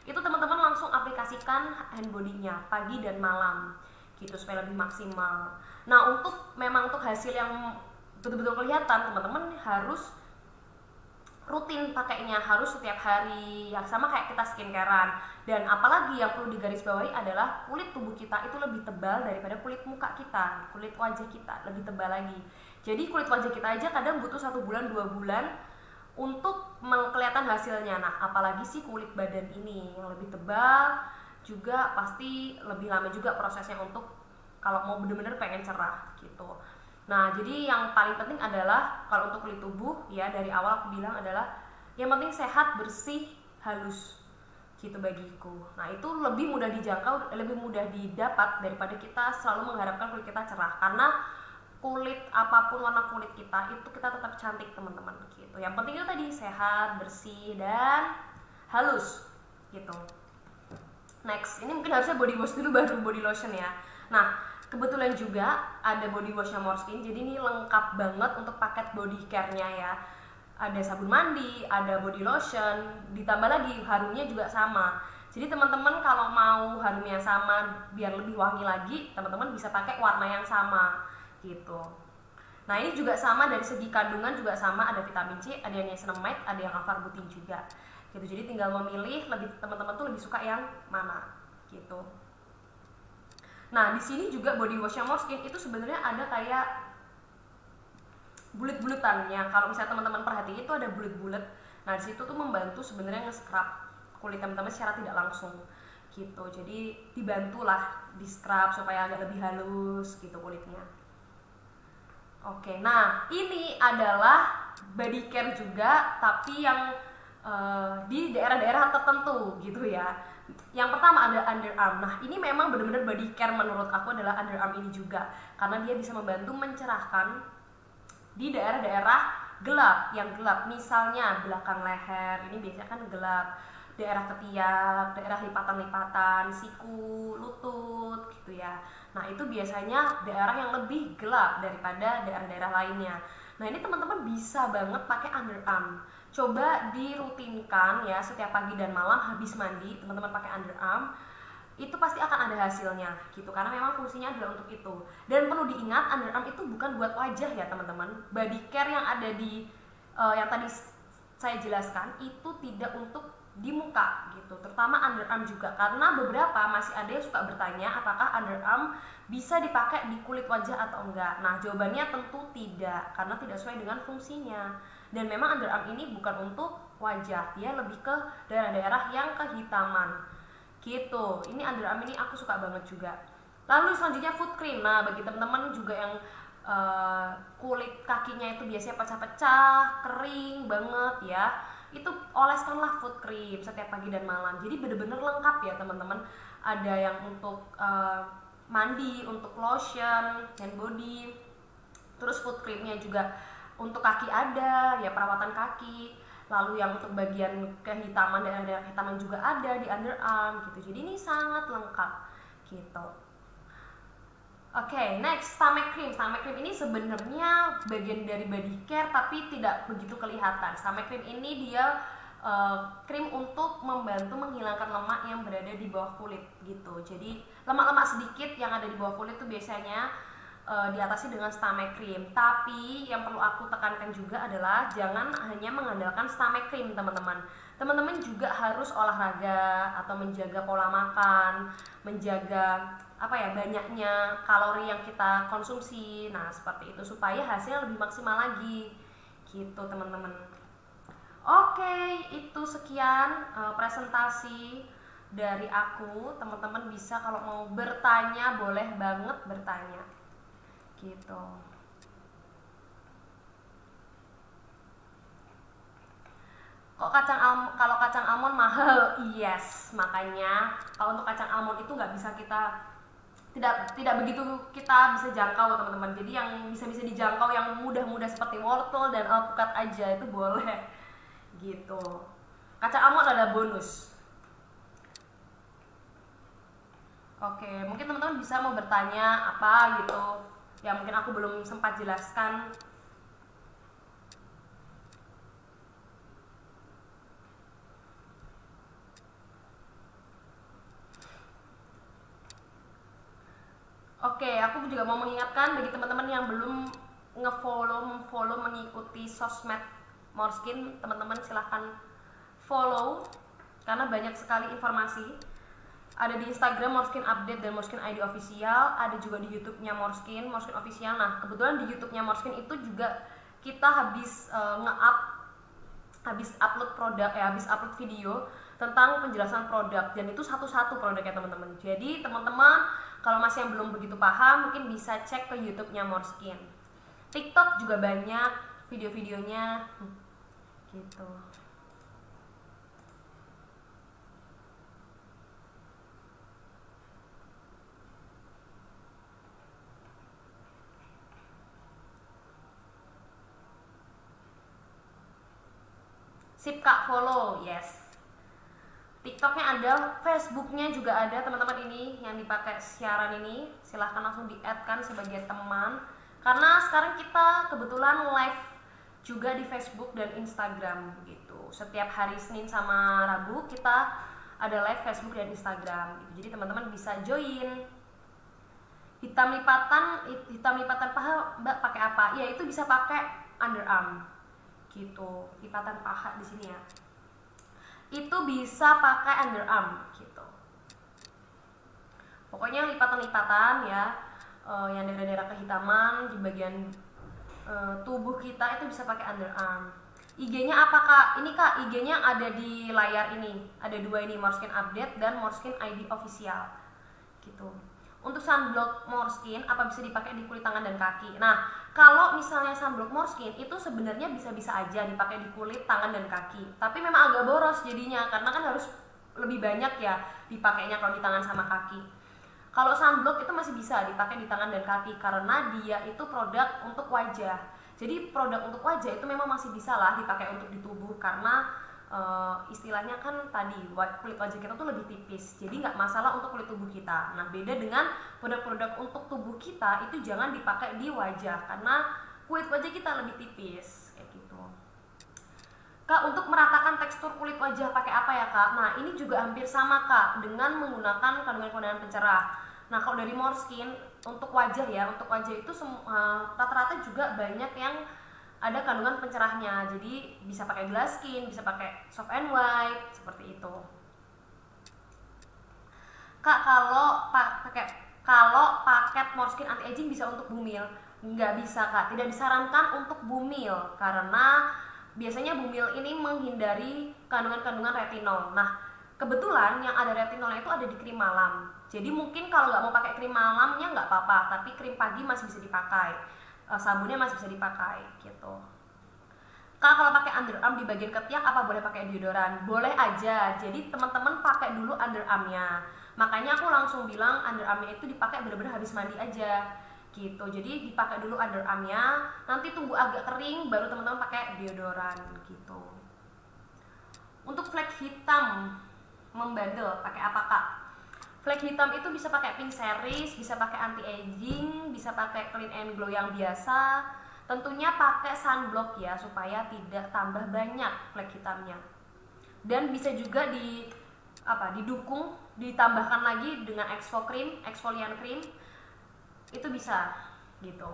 Itu teman-teman langsung aplikasikan hand body-nya pagi dan malam gitu supaya lebih maksimal. Nah, untuk hasil yang betul-betul kelihatan, teman-teman harus rutin pakainya, harus setiap hari, yang sama kayak kita skincarean. Dan apalagi yang perlu digarisbawahi adalah kulit tubuh kita itu lebih tebal daripada kulit muka kita, kulit wajah kita lebih tebal lagi. Jadi kulit wajah kita aja kadang butuh 1 bulan 2 bulan untuk kelihatan hasilnya. Nah, apalagi sih kulit badan ini yang lebih tebal juga pasti lebih lama juga prosesnya untuk kalau mau bener-bener pengen cerah gitu. Nah, jadi yang paling penting adalah kalau untuk kulit tubuh ya, dari awal aku bilang adalah yang penting sehat, bersih, halus gitu bagiku. Nah, itu lebih mudah dijangkau, lebih mudah didapat daripada kita selalu mengharapkan kulit kita cerah, karena kulit apapun warna kulit kita itu kita tetap cantik teman-teman gitu. Yang penting itu tadi sehat, bersih, dan halus gitu. Next, ini mungkin harusnya body wash dulu baru body lotion ya. Nah, kebetulan juga ada body washnya Morskin, jadi ini lengkap banget untuk paket body care-nya ya. Ada sabun mandi, ada body lotion, ditambah lagi harumnya juga sama. Jadi teman-teman kalau mau harumnya sama biar lebih wangi lagi, teman-teman bisa pakai warna yang sama gitu. Nah, ini juga sama dari segi kandungan juga sama, ada vitamin C, ada yang niacinamide, ada yang alpha-arbutin juga. Gitu. Jadi tinggal memilih teman-teman tuh lebih suka yang mana gitu. Nah, di sini juga body wash yang Morskin itu sebenarnya ada kayak bulet-buletan yang kalau misalnya teman-teman perhatiin itu ada bulet-bulet. Nah, di situ tuh membantu sebenarnya nge-scrub kulit teman-teman secara tidak langsung gitu. Jadi dibantulah di scrub supaya agak lebih halus gitu kulitnya. Oke, nah ini adalah body care juga tapi yang di daerah-daerah tertentu gitu ya. Yang pertama ada underarm. Nah, ini memang benar-benar body care menurut aku adalah underarm ini juga, karena dia bisa membantu mencerahkan di daerah-daerah gelap, yang gelap, misalnya belakang leher, ini biasanya kan gelap, daerah ketiak, daerah lipatan-lipatan, siku, lutut gitu ya. Nah, itu biasanya daerah yang lebih gelap daripada daerah-daerah lainnya. Nah, ini teman-teman bisa banget pakai underarm. Coba dirutinkan ya, setiap pagi dan malam habis mandi teman-teman pakai underarm, itu pasti akan ada hasilnya gitu, karena memang fungsinya adalah untuk itu. Dan perlu diingat, underarm itu bukan buat wajah ya teman-teman. Body care yang ada di yang tadi saya jelaskan itu tidak untuk di muka gitu, terutama underarm juga, karena beberapa masih ada yang suka bertanya apakah underarm bisa dipakai di kulit wajah atau enggak. Nah, jawabannya tentu tidak, karena tidak sesuai dengan fungsinya. Dan memang underarm ini bukan untuk wajah, dia lebih ke daerah-daerah yang kehitaman gitu. Ini underarm ini aku suka banget juga. Lalu selanjutnya foot cream. Nah, bagi teman-teman juga yang kulit kakinya itu biasanya pecah-pecah, kering banget ya, itu oleskanlah foot cream setiap pagi dan malam. Jadi bener-bener lengkap ya teman-teman. Ada yang untuk mandi, untuk lotion, hand body, terus foot creamnya juga untuk kaki ada ya, perawatan kaki. Lalu yang untuk bagian kehitaman, daerah-daerah kehitaman juga ada di underarm gitu. Jadi ini sangat lengkap gitu. Oke, next, stomach cream. Stomach cream ini sebenarnya bagian dari body care tapi tidak begitu kelihatan. Stomach cream ini dia krim untuk membantu menghilangkan lemak yang berada di bawah kulit gitu. Jadi lemak-lemak sedikit yang ada di bawah kulit itu biasanya diatasi dengan stomach cream. Tapi yang perlu aku tekankan juga adalah jangan hanya mengandalkan stomach cream teman-teman. Teman-teman juga harus olahraga atau menjaga pola makan, menjaga banyaknya kalori yang kita konsumsi. Nah, seperti itu supaya hasilnya lebih maksimal lagi gitu teman-teman. Oke, itu sekian presentasi dari aku. Teman-teman bisa kalau mau bertanya boleh banget bertanya gitu. Kalau kacang almond mahal? Yes, makanya kalau untuk kacang almond itu nggak bisa kita tidak begitu kita bisa jangkau teman-teman. Jadi yang bisa dijangkau yang mudah-mudah seperti wortel dan alpukat aja itu boleh gitu. Kacang almond adalah bonus. Oke, mungkin teman-teman bisa mau bertanya apa gitu yang mungkin aku belum sempat jelaskan. Oke, aku juga mau mengingatkan bagi teman-teman yang belum nge-follow mengikuti sosmed Morskin, teman-teman silahkan follow karena banyak sekali informasi. Ada di Instagram Morskin Update dan Morskin ID Official, ada juga di YouTube-nya Morskin Official. Nah, kebetulan di YouTube-nya Morskin itu juga kita habis upload produk habis upload video tentang penjelasan produk, dan itu satu-satu produknya teman-teman. Jadi teman-teman kalau masih yang belum begitu paham mungkin bisa cek ke YouTube-nya Morskin. TikTok juga banyak video-videonya gitu. Sip Kak, follow, yes. TikToknya ada, Facebooknya juga ada teman-teman. Ini yang dipakai siaran ini silahkan langsung di-add kan sebagai teman, karena sekarang kita kebetulan live juga di Facebook dan Instagram gitu. Setiap hari Senin sama Rabu kita ada live Facebook dan Instagram gitu. Jadi teman-teman bisa join. Hitam lipatan paha Mbak pakai apa? Ya itu bisa pakai underarm gitu. Lipatan paha di sini ya, itu bisa pakai underarm gitu. Pokoknya lipatan-lipatan ya, yang daerah-daerah kehitaman di bagian tubuh kita itu bisa pakai underarm. IG-nya apa Kak? Ini Kak, IG-nya ada di layar ini. Ada dua ini, Morskin Update dan Morskin ID Official gitu. Untuk sunblock Morskin apa bisa dipakai di kulit tangan dan kaki? Nah, kalau misalnya sunblock Morskin itu sebenarnya bisa-bisa aja dipakai di kulit tangan dan kaki, tapi memang agak boros jadinya karena kan harus lebih banyak ya dipakainya kalau di tangan sama kaki. Kalau sunblock itu masih bisa dipakai di tangan dan kaki karena dia itu produk untuk wajah. Jadi produk untuk wajah itu memang masih bisa lah dipakai untuk di tubuh karena istilahnya kan tadi kulit wajah kita tuh lebih tipis, jadi nggak masalah untuk kulit tubuh kita. Nah, beda dengan produk-produk untuk tubuh kita itu jangan dipakai di wajah karena kulit wajah kita lebih tipis kayak gitu. Kak, untuk meratakan tekstur kulit wajah pakai apa ya Kak? Nah, ini juga hampir sama Kak dengan menggunakan kandungan-kandungan pencerah. Nah, kalau dari Morskin untuk wajah ya, untuk wajah itu rata-rata juga banyak yang ada kandungan pencerahnya, jadi bisa pakai glass skin, bisa pakai soft and white seperti itu. Kak, kalau paket Morskin anti aging bisa untuk bumil? Nggak bisa Kak, tidak disarankan untuk bumil karena biasanya bumil ini menghindari kandungan-kandungan retinol. Nah, kebetulan yang ada retinolnya itu ada di krim malam, jadi mungkin kalau nggak mau pakai krim malamnya nggak apa-apa, tapi krim pagi masih bisa dipakai, sabunnya masih bisa dipakai gitu. Kak, kalau pakai underarm di bagian ketiak apa boleh pakai deodoran? Boleh aja. Jadi teman-teman pakai dulu underarmnya. Makanya aku langsung bilang underarmnya itu dipakai benar-benar habis mandi aja gitu. Jadi dipakai dulu underarmnya, nanti tunggu agak kering baru teman-teman pakai deodoran gitu. Untuk flek hitam membandel pakai apa Kak? Flek hitam itu bisa pakai pink series, bisa pakai anti aging, bisa pakai clean and glow yang biasa. Tentunya pakai sunblock ya supaya tidak tambah banyak flek hitamnya. Dan bisa juga didukung, ditambahkan lagi dengan exfoliant cream. Itu bisa gitu.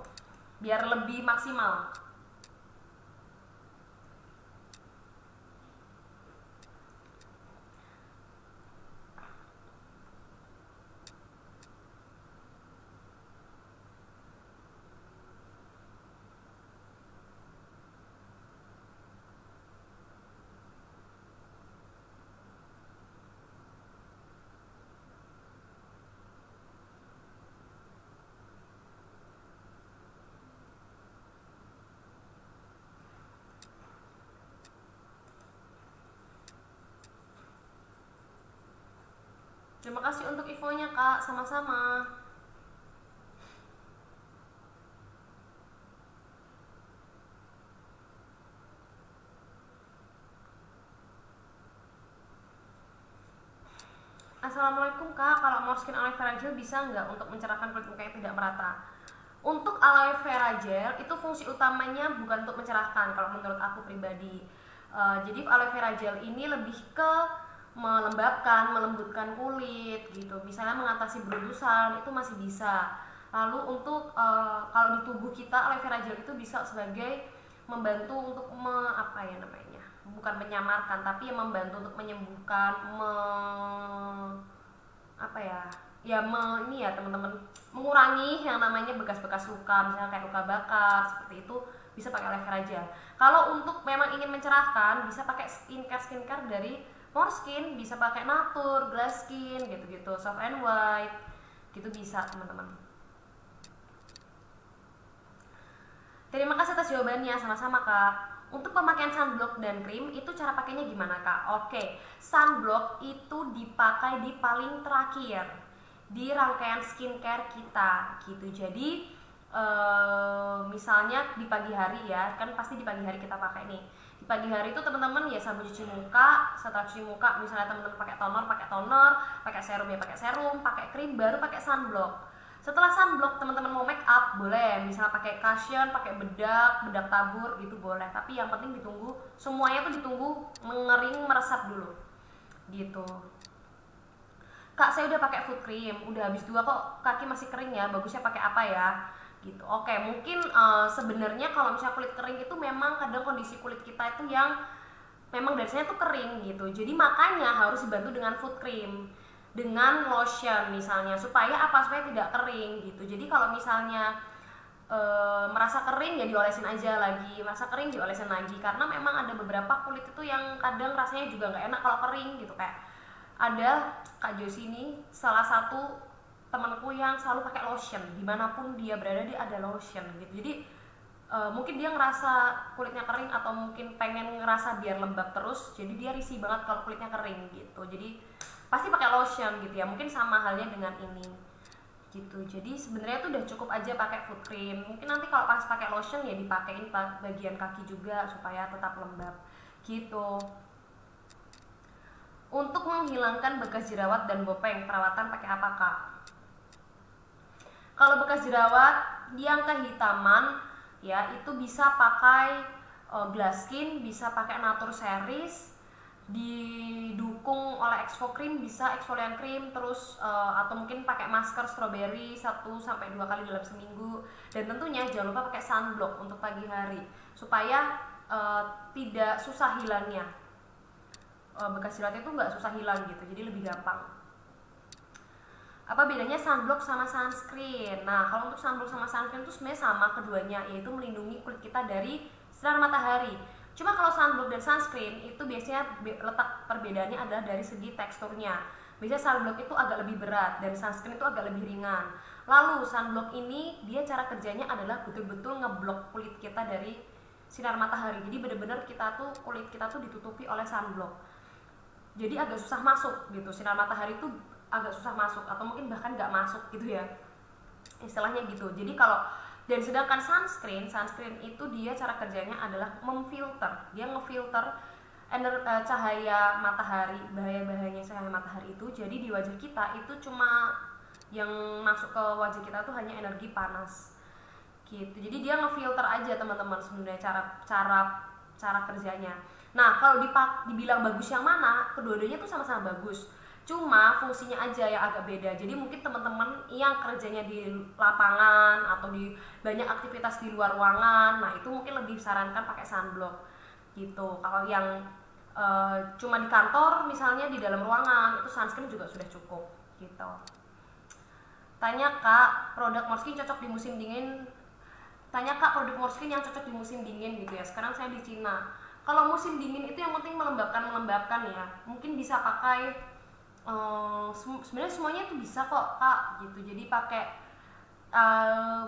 Biar lebih maksimal. Terima kasih untuk infonya Kak, sama-sama. Assalamualaikum Kak, kalau Morskin aloe vera gel bisa nggak untuk mencerahkan kulit muka yang tidak merata? Untuk aloe vera gel itu fungsi utamanya bukan untuk mencerahkan kalau menurut aku pribadi. Jadi aloe vera gel ini lebih ke melembabkan, melembutkan kulit gitu. Misalnya mengatasi beruntusan itu masih bisa. Lalu untuk kalau di tubuh kita, aloe vera gel itu bisa sebagai membantu untuk bukan menyamarkan, tapi yang membantu untuk menyembuhkan, ini ya teman-teman, mengurangi yang namanya bekas-bekas luka, misalnya kayak luka bakar seperti itu, bisa pakai aloe vera gel. Kalau untuk memang ingin mencerahkan, bisa pakai skincare dari Morskin, bisa pakai Natur, Glass Skin, gitu-gitu, Soft and White, gitu bisa teman-teman. Terima kasih atas jawabannya, sama-sama Kak. Untuk pemakaian sunblock dan krim, itu cara pakainya gimana Kak? Oke, sunblock itu dipakai di paling terakhir di rangkaian skincare kita gitu. Jadi misalnya di pagi hari ya, kan pasti di pagi hari kita pakai nih. Di pagi hari itu teman-teman ya sabun cuci muka, setelah cuci muka misalnya teman-teman pakai toner, pakai serum ya pakai serum, pakai krim, baru pakai sunblock. Setelah sunblock teman-teman mau make up boleh, misalnya pakai cushion, pakai bedak tabur gitu boleh. Tapi yang penting ditunggu, semuanya tuh ditunggu mengering, meresap dulu. Gitu. Kak, saya udah pakai foot cream, udah habis 2 kok kaki masih kering ya, bagusnya pakai apa ya? Gitu. Oke, mungkin sebenarnya kalau misalnya kulit kering itu memang kadang kondisi kulit kita itu yang memang dasarnya tuh kering gitu. Jadi makanya harus dibantu dengan foot cream, dengan lotion misalnya, supaya tidak kering gitu. Jadi kalau misalnya merasa kering ya diolesin aja lagi, merasa kering diolesin lagi, karena memang ada beberapa kulit itu yang kadang rasanya juga nggak enak kalau kering gitu. Kayak ada Kak Josi ini salah satu temanku yang selalu pakai lotion, dimanapun dia berada dia ada lotion gitu. Jadi mungkin dia ngerasa kulitnya kering atau mungkin pengen ngerasa biar lembab terus, jadi dia risih banget kalau kulitnya kering gitu. Jadi pasti pakai lotion gitu ya, mungkin sama halnya dengan ini gitu. Jadi sebenarnya tuh udah cukup aja pakai foot cream, mungkin nanti kalau pas pakai lotion ya dipakein bagian kaki juga supaya tetap lembab gitu. Untuk menghilangkan bekas jerawat dan bopeng, perawatan pakai apa Kak? Kalau bekas jerawat yang kehitaman ya itu bisa pakai Glass Skin, bisa pakai Natur Series, didukung oleh exfo cream, bisa exfoliant cream, terus atau mungkin pakai masker strawberry 1-2 kali dalam seminggu. Dan tentunya jangan lupa pakai sunblock untuk pagi hari supaya tidak susah hilangnya, bekas jerawatnya itu nggak susah hilang gitu, jadi lebih gampang. Apa bedanya sunblock sama sunscreen? Nah, kalau untuk sunblock sama sunscreen itu sebenarnya sama keduanya, yaitu melindungi kulit kita dari sinar matahari. Cuma kalau sunblock dan sunscreen itu biasanya letak perbedaannya adalah dari segi teksturnya. Biasanya sunblock itu agak lebih berat dan sunscreen itu agak lebih ringan. Lalu sunblock ini dia cara kerjanya adalah betul-betul ngeblok kulit kita dari sinar matahari. Jadi benar-benar kulit kita tuh ditutupi oleh sunblock. Jadi agak susah masuk gitu, sinar matahari itu agak susah masuk atau mungkin bahkan nggak masuk gitu ya, istilahnya gitu. Jadi dan sedangkan sunscreen itu dia cara kerjanya adalah memfilter, dia ngefilter cahaya matahari, bahaya-bahayanya cahaya matahari itu. Jadi di wajah kita itu cuma yang masuk ke wajah kita tuh hanya energi panas gitu. Jadi dia ngefilter aja teman-teman sebenarnya cara kerjanya. Nah, kalau dibilang bagus yang mana, kedua-duanya tuh sama-sama bagus, cuma fungsinya aja yang agak beda. Jadi mungkin teman-teman yang kerjanya di lapangan atau di banyak aktivitas di luar ruangan, nah itu mungkin lebih disarankan pakai sunblock gitu. Kalau yang cuma di kantor misalnya di dalam ruangan, itu sunscreen juga sudah cukup gitu. Tanya Kak, produk Morskin cocok di musim dingin. Tanya Kak, produk Morskin yang cocok di musim dingin gitu ya. Sekarang saya di Cina. Kalau musim dingin itu yang penting melembabkan ya. Mungkin bisa pakai sebenarnya semuanya itu bisa kok Kak gitu. Jadi pakai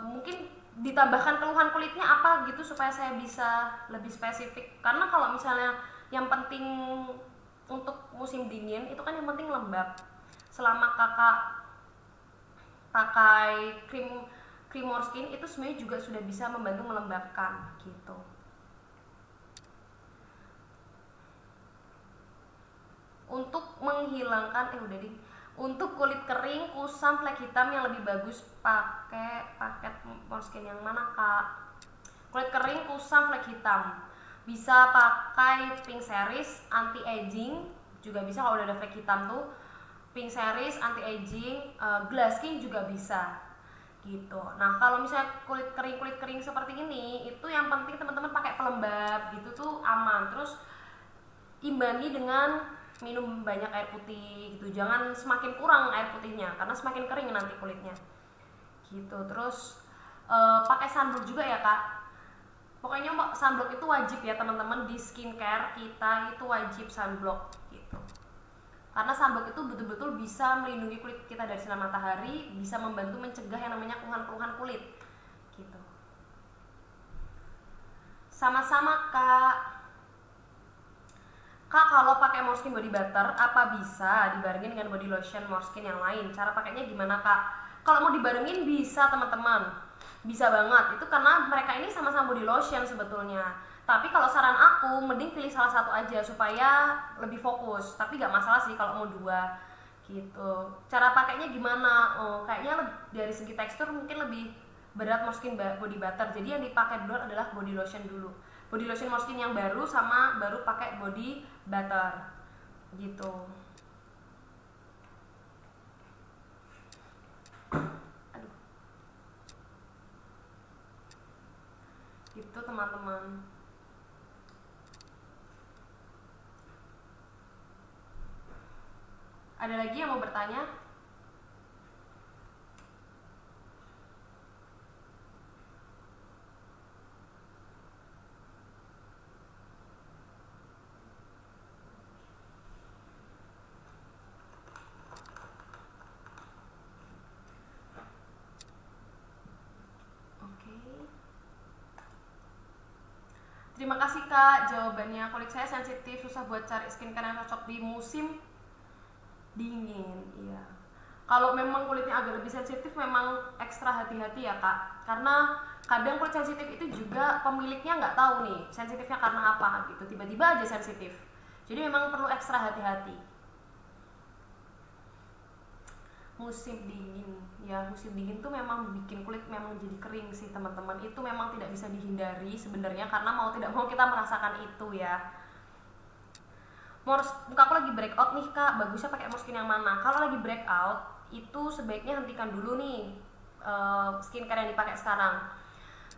mungkin ditambahkan keluhan kulitnya apa gitu supaya saya bisa lebih spesifik. Karena kalau misalnya yang penting untuk musim dingin itu kan yang penting lembab. Selama Kakak pakai krim Morskin itu sebenarnya juga sudah bisa membantu melembabkan gitu. Untuk menghilangkan untuk kulit kering, kusam, flek hitam yang lebih bagus pakai paket Morskin yang mana Kak? Kulit kering, kusam, flek hitam bisa pakai Pink Series anti aging, juga bisa kalau udah ada flek hitam tuh. Pink Series anti aging, Glass Skin juga bisa gitu. Nah kalau misalnya kulit kering seperti ini, itu yang penting teman-teman pakai pelembab gitu tuh aman. Terus imbangi dengan minum banyak air putih gitu, jangan semakin kurang air putihnya karena semakin kering nanti kulitnya gitu. Terus pakai sunblock juga ya kak. Pokoknya sunblock itu wajib ya teman-teman, di skincare kita itu wajib sunblock gitu. Karena sunblock itu betul-betul bisa melindungi kulit kita dari sinar matahari, bisa membantu mencegah yang namanya keluhan-keluhan kulit gitu. Sama-sama kak. Kak, kalau pakai Morskin body butter apa bisa dibarengin dengan body lotion Morskin yang lain? Cara pakainya gimana kak? Kalau mau dibarengin bisa teman-teman, bisa banget. Itu karena mereka ini sama-sama body lotion sebetulnya. Tapi kalau saran aku, mending pilih salah satu aja supaya lebih fokus. Tapi gak masalah sih kalau mau dua gitu. Cara pakainya gimana? Kayaknya dari segi tekstur mungkin lebih berat Morskin body butter. Jadi yang dipakai dulu adalah body lotion dulu. Body lotion Morskin yang baru sama baru pakai body butter gitu. Aduh. Gitu teman-teman. Ada lagi yang mau bertanya? Oke. Terima kasih kak jawabannya. Kulit saya sensitif, susah buat cari skincare yang cocok di musim dingin. Iya. Kalau memang kulitnya agak lebih sensitif memang ekstra hati-hati ya kak. Karena kadang kulit sensitif itu juga pemiliknya nggak tahu nih sensitifnya karena apa gitu. Tiba-tiba aja sensitif. Jadi memang perlu ekstra hati-hati. Musim dingin, ya musim dingin tuh memang bikin kulit memang jadi kering sih teman-teman. Itu memang tidak bisa dihindari sebenarnya karena mau tidak mau kita merasakan itu ya. Muka aku lagi breakout nih kak, bagusnya pakai Morskin yang mana? Kalau lagi breakout itu sebaiknya hentikan dulu nih skincare yang dipakai sekarang.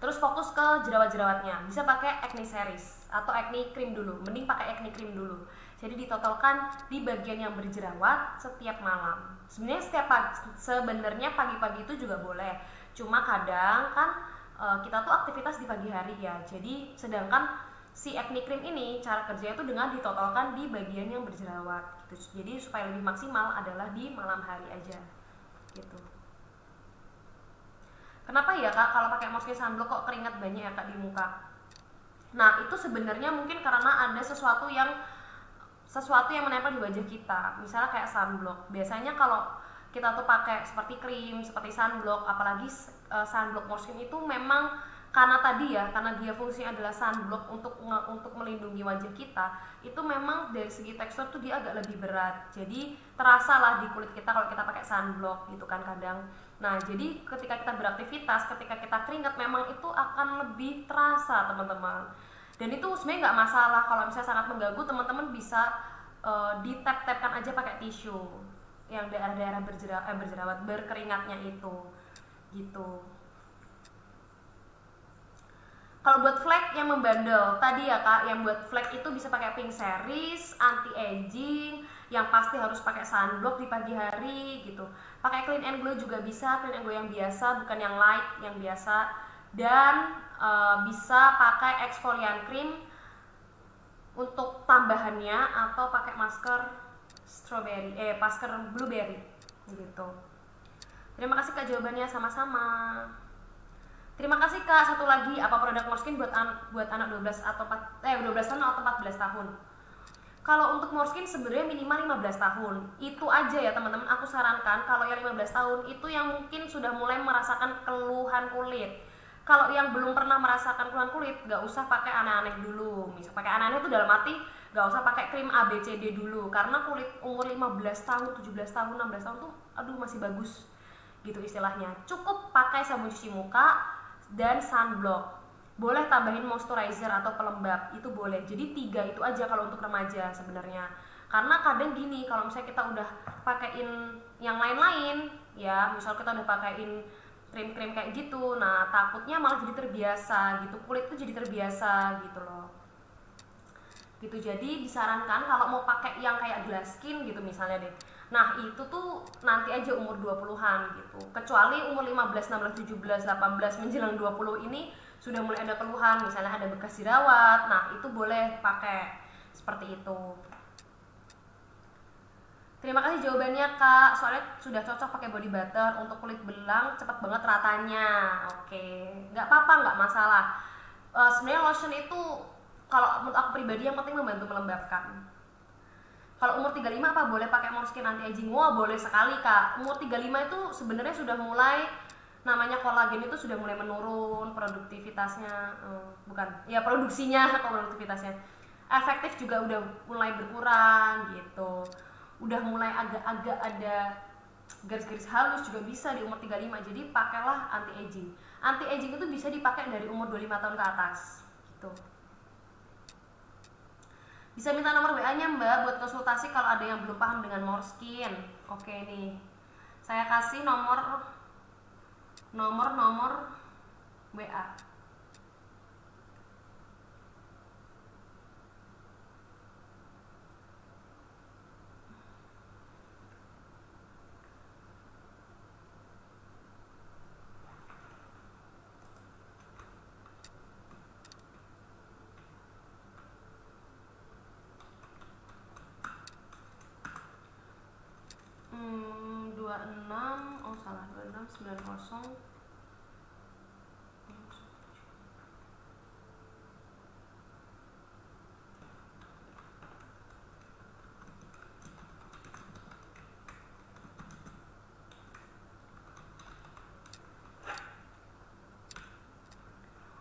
Terus fokus ke jerawat-jerawatnya. Bisa pakai acne series atau acne cream dulu. Mending pakai acne cream dulu. Jadi ditotalkan di bagian yang berjerawat setiap malam. Sebenarnya pagi-pagi itu juga boleh. Cuma kadang kan kita tuh aktivitas di pagi hari ya. Jadi sedangkan si acne cream ini cara kerjanya itu dengan ditotalkan di bagian yang berjerawat gitu. Jadi supaya lebih maksimal adalah di malam hari aja gitu. Kenapa ya kak kalau pakai Morskin sunblock kok keringat banyak ya kak di muka? Nah itu sebenarnya mungkin karena ada sesuatu yang menempel di wajah kita. Misalnya kayak sunblock. Biasanya kalau kita tuh pakai seperti krim, seperti sunblock, apalagi sunblock Morskin itu memang karena tadi ya, karena dia fungsinya adalah sunblock untuk melindungi wajah kita, itu memang dari segi tekstur tuh dia agak lebih berat. Jadi terasa lah di kulit kita kalau kita pakai sunblock gitu kan kadang. Nah jadi ketika kita beraktivitas, ketika kita keringat memang itu akan lebih terasa teman-teman. Dan itu sebenarnya nggak masalah kalau misalnya sangat mengganggu, teman-teman bisa ditap-tapkan aja pakai tisu yang daerah-daerah berjerawat berkeringatnya itu gitu. Kalau buat flek yang membandel tadi ya kak, yang buat flek itu bisa pakai pink series, anti aging, yang pasti harus pakai sunblock di pagi hari gitu. Pakai clean and glow juga bisa, clean and glow yang biasa bukan yang light, yang biasa. Dan bisa pakai exfoliant cream untuk tambahannya atau pakai masker masker blueberry gitu. Terima kasih kak jawabannya, sama-sama. Terima kasih kak. Satu lagi, apa produk Morskin buat anak 12 tahun atau 14 tahun? Kalau untuk Morskin sebenarnya minimal 15 tahun. Itu aja ya teman-teman, aku sarankan kalau yang 15 tahun itu yang mungkin sudah mulai merasakan keluhan kulit. Kalau yang belum pernah merasakan keluhan kulit, gak usah pakai aneh-aneh dulu. Misal pakai aneh-aneh itu dalam arti gak usah pakai krim ABCD dulu. Karena kulit umur 15 tahun, 17 tahun, 16 tahun tuh aduh masih bagus gitu istilahnya. Cukup pakai sabun cuci muka dan sunblock. Boleh tambahin moisturizer atau pelembab, itu boleh. Jadi 3 itu aja kalau untuk remaja sebenarnya. Karena kadang gini, kalau misalnya kita udah pakein yang lain-lain ya, misal kita udah pakein krim-krim kayak gitu. Nah takutnya malah jadi terbiasa gitu, kulit tuh jadi terbiasa gitu loh gitu. Jadi disarankan kalau mau pakai yang kayak glass skin gitu misalnya deh, nah itu tuh nanti aja umur 20-an gitu, kecuali umur 15, 16, 17, 18 menjelang 20 ini sudah mulai ada keluhan, misalnya ada bekas jerawat, nah itu boleh pakai seperti itu. Terima kasih jawabannya kak, soalnya sudah cocok pakai body butter untuk kulit belang, cepat banget ratanya. Oke, nggak apa-apa, nggak masalah. Sebenarnya lotion itu kalau menurut aku pribadi yang penting membantu melembabkan. Kalau umur 35 apa boleh pakai Morskin anti aging? Wah boleh sekali kak. Umur 35 itu sebenarnya sudah mulai, namanya kolagen itu sudah mulai menurun produktivitasnya, bukan ya produksinya atau produktivitasnya, efektif juga udah mulai berkurang gitu, udah mulai agak-agak ada garis-garis halus juga bisa di umur 35. Jadi pakailah anti aging. Anti aging itu bisa dipakai dari umur 25 tahun ke atas gitu. Bisa minta nomor WA-nya Mbak buat konsultasi kalau ada yang belum paham dengan Morskin. Oke nih, saya kasih nomor WA. Hmm, 26, oh salah, 2690.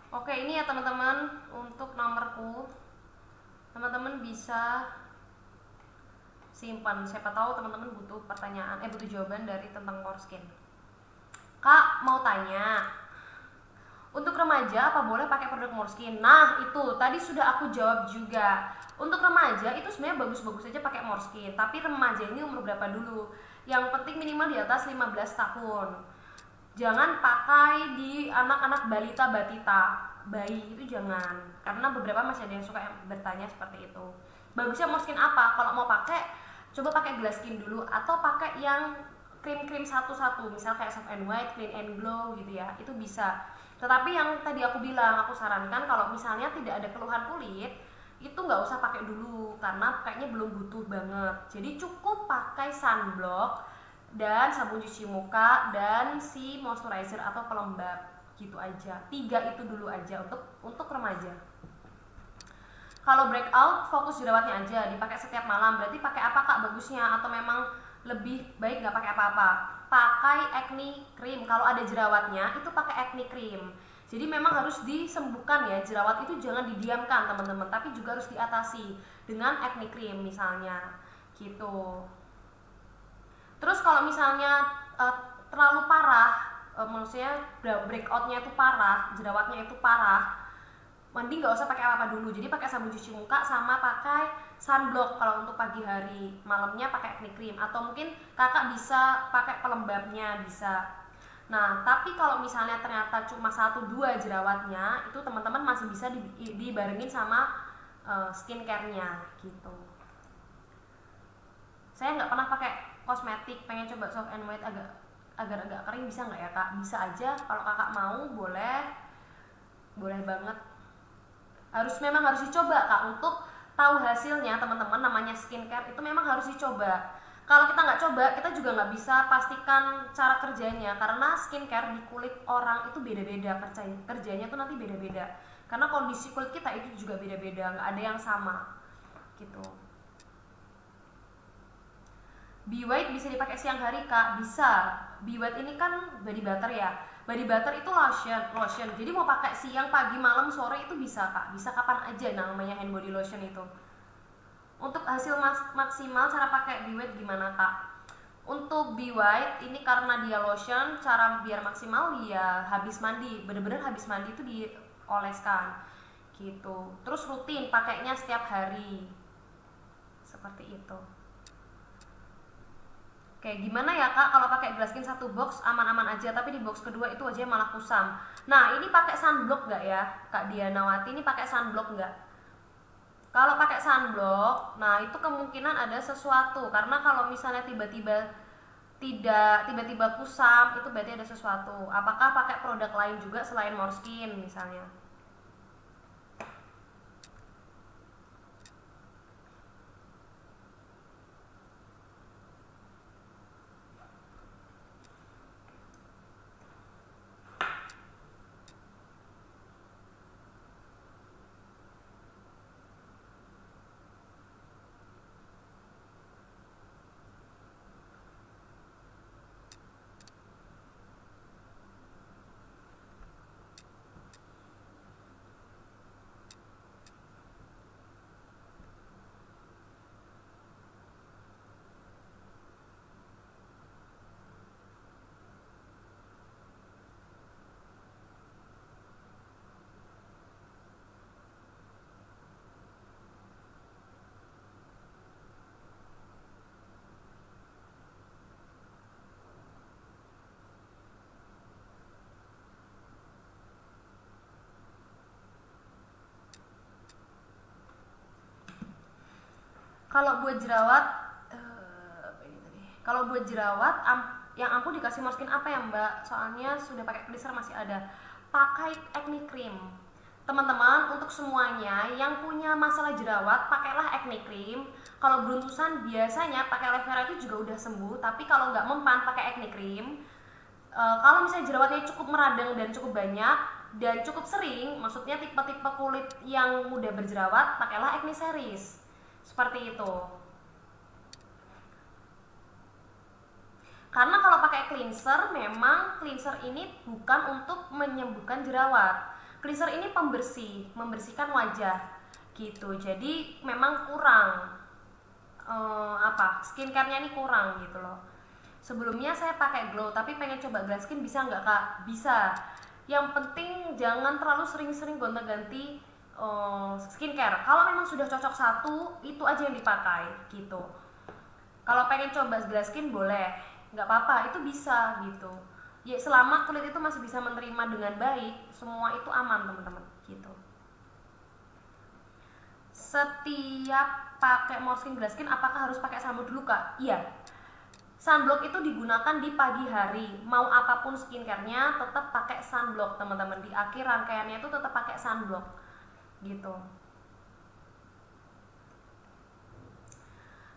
Oke, ini ya teman-teman untuk nomorku. Teman-teman bisa simpan, siapa tahu teman-teman butuh pertanyaan, butuh jawaban dari tentang Morskin. Kak, mau tanya, untuk remaja apa boleh pakai produk Morskin? Nah, itu tadi sudah aku jawab juga. Untuk remaja itu sebenarnya bagus-bagus aja pakai Morskin, tapi remaja ini umur berapa dulu? Yang penting minimal di atas 15 tahun. Jangan pakai di anak-anak balita batita, bayi itu jangan, karena beberapa masih ada yang suka bertanya seperti itu. Bagusnya Morskin apa? Kalau mau pakai, coba pakai glass skin dulu atau pakai yang krim-krim satu-satu, misal kayak soft and white, clean and glow gitu ya, itu bisa. Tetapi yang tadi aku bilang, aku sarankan kalau misalnya tidak ada keluhan kulit, itu nggak usah pakai dulu karena kayaknya belum butuh banget. Jadi cukup pakai sunblock dan sabun cuci muka dan si moisturizer atau pelembab gitu aja. 3 itu dulu aja untuk remaja. Kalau breakout fokus jerawatnya aja, dipakai setiap malam. Berarti pakai apa kak bagusnya? Atau memang lebih baik nggak pakai apa-apa? Pakai acne cream. Kalau ada jerawatnya itu pakai acne cream. Jadi memang harus disembuhkan ya, jerawat itu jangan didiamkan teman-teman, tapi juga harus diatasi dengan acne cream misalnya gitu. Terus kalau misalnya terlalu parah, maksudnya breakoutnya itu parah, jerawatnya itu parah, mending nggak usah pakai apa-apa dulu. Jadi pakai sabun cuci muka sama pakai sunblock kalau untuk pagi hari. Malamnya pakai acne cream atau mungkin kakak bisa pakai pelembabnya bisa. Nah, tapi kalau misalnya ternyata cuma 1-2 jerawatnya, itu teman-teman masih bisa dibarengin sama skincare-nya gitu. Saya nggak pernah pakai kosmetik, pengen coba soft and white agar agak kering, bisa nggak ya kak? Bisa aja, kalau kakak mau boleh banget. Memang harus dicoba kak, untuk tahu hasilnya teman-teman. Namanya skincare itu memang harus dicoba. Kalau kita nggak coba, kita juga nggak bisa pastikan cara kerjanya, karena skincare di kulit orang itu beda-beda, kerjanya tuh nanti beda-beda, karena kondisi kulit kita itu juga beda-beda, nggak ada yang sama gitu. Be White bisa dipakai siang hari kak? Bisa. Be White ini kan body butter ya. Body butter itu lotion. Jadi mau pakai siang, pagi, malam, sore itu bisa kak. Bisa kapan aja namanya hand body lotion itu. Untuk hasil maksimal cara pakai Be White gimana kak? Untuk Be White ini karena dia lotion, cara biar maksimal ya habis mandi. Bener-bener habis mandi itu dioleskan gitu. Terus rutin pakainya setiap hari. Seperti itu. Kayak gimana ya kak kalau pakai Glaskin satu box aman-aman aja, tapi di box kedua itu aja malah kusam. Nah ini pakai sunblock nggak ya Kak Dianawati, ini pakai sunblock nggak? Kalau pakai sunblock, nah itu kemungkinan ada sesuatu, karena kalau misalnya tiba-tiba kusam itu berarti ada sesuatu. Apakah pakai produk lain juga selain Morskin misalnya? Kalau buat jerawat, apa ini tadi? Kalau buat jerawat, yang ampuh dikasih Morskin apa ya Mbak? Soalnya sudah pakai cleanser masih ada. Pakai acne cream. Teman-teman, untuk semuanya yang punya masalah jerawat, pakailah acne cream. Kalau beruntusan biasanya pakai aloe vera itu juga udah sembuh, tapi kalau nggak mempan pakai acne cream. Kalau misalnya jerawatnya cukup meradang dan cukup banyak dan cukup sering, maksudnya tipe-tipe kulit yang mudah berjerawat, pakailah acne series. Seperti itu. Karena kalau pakai cleanser, memang cleanser ini bukan untuk menyembuhkan jerawat. Cleanser ini pembersih, membersihkan wajah gitu. Jadi memang kurang skincare-nya ini kurang gitu loh. Sebelumnya saya pakai Glow, tapi pengen coba Glaskin, bisa nggak kak? Bisa. Yang penting jangan terlalu sering-sering gonta-ganti skincare. Kalau memang sudah cocok satu, itu aja yang dipakai gitu. Kalau pengen coba Glaskin boleh, nggak apa-apa, itu bisa gitu. Ya selama kulit itu masih bisa menerima dengan baik, semua itu aman teman-teman gitu. Setiap pakai Morskin Glaskin, apakah harus pakai sunblock dulu kak? Iya. Sunblock itu digunakan di pagi hari. Mau apapun skincare-nya tetap pakai sunblock teman-teman. Di akhir rangkaiannya itu tetap pakai sunblock gitu.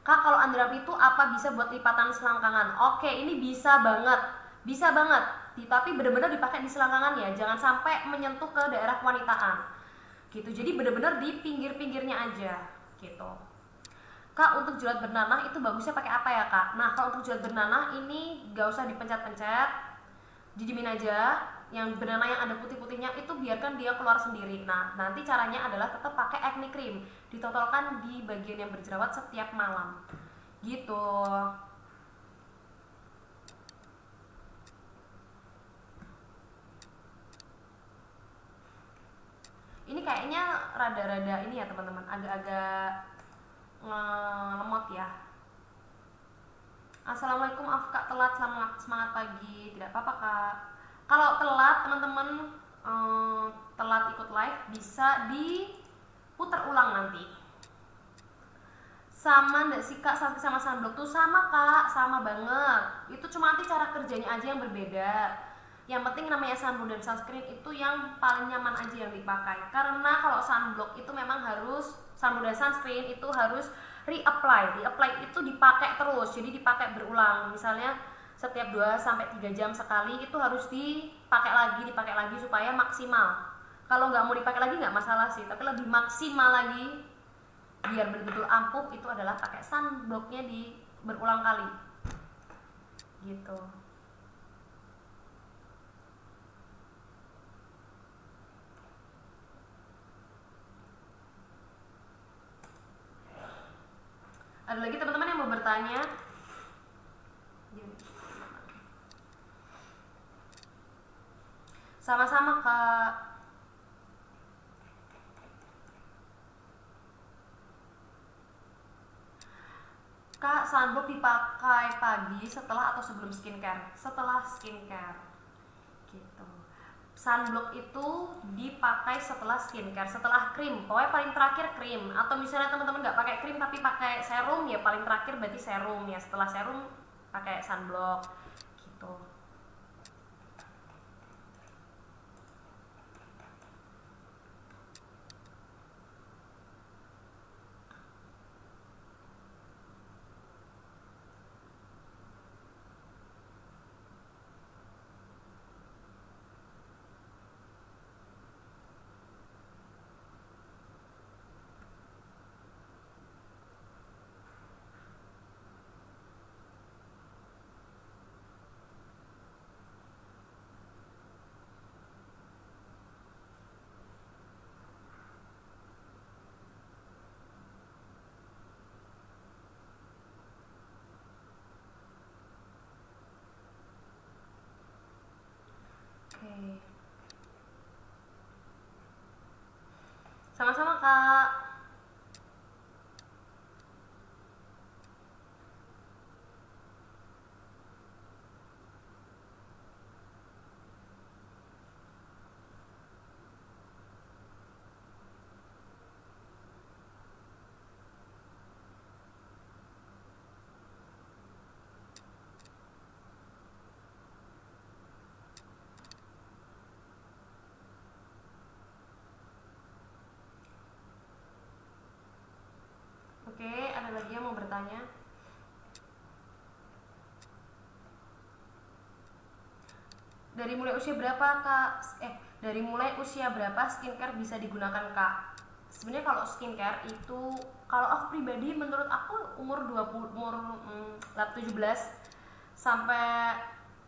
Kak, kalau underarm itu apa bisa buat lipatan selangkangan? Oke, ini bisa banget, bisa banget. Tapi benar-benar dipakai di selangkangan ya, jangan sampai menyentuh ke daerah kewanitaan gitu. Jadi benar-benar di pinggir-pinggirnya aja gitu. Kak, untuk jerawat bernanah itu bagusnya pakai apa ya kak? Nah, kalau untuk jerawat bernanah ini gak usah dipencet-pencet, didiemin aja. Yang bernanah yang ada putih-putihnya itu biarkan dia keluar sendiri. Nah, nanti caranya adalah tetap pakai acne cream, ditotolkan di bagian yang berjerawat setiap malam gitu. Ini kayaknya rada-rada ini ya teman-teman, agak-agak lemot ya. Assalamualaikum, maaf kak telat, semangat pagi. Tidak apa-apa kak. Kalau telat teman-teman, telat ikut live bisa diputar ulang nanti. Sama ndak sih kak sama sunblock tuh? Sama kak, sama banget. Itu cuma nanti cara kerjanya aja yang berbeda. Yang penting namanya sunblock dan sunscreen itu yang paling nyaman aja yang dipakai. Karena kalau sunblock itu memang harus, sunblock dan sunscreen itu harus reapply itu dipakai terus, jadi dipakai berulang. Misalnya setiap 2 sampai 3 jam sekali itu harus dipakai lagi supaya maksimal. Kalau nggak mau dipakai lagi nggak masalah sih, tapi lebih maksimal lagi biar betul-betul ampuh itu adalah pakai sunblocknya di berulang kali gitu. Ada lagi teman-teman yang mau bertanya? Sama-sama kak. Kak, sunblock dipakai pagi setelah atau sebelum skincare? Setelah skincare gitu. Sunblock itu dipakai setelah skincare, setelah krim. Pokoknya paling terakhir krim. Atau misalnya teman-teman nggak pakai krim tapi pakai serum, ya paling terakhir berarti serum ya. Setelah serum pakai sunblock gitu. Oke. Sama-sama Kak. Oke, ada lagi yang mau bertanya? Dari mulai usia berapa Kak? Dari mulai usia berapa skincare bisa digunakan Kak? Sebenarnya kalau skincare itu, kalau aku pribadi menurut aku umur 20, umur 17 sampai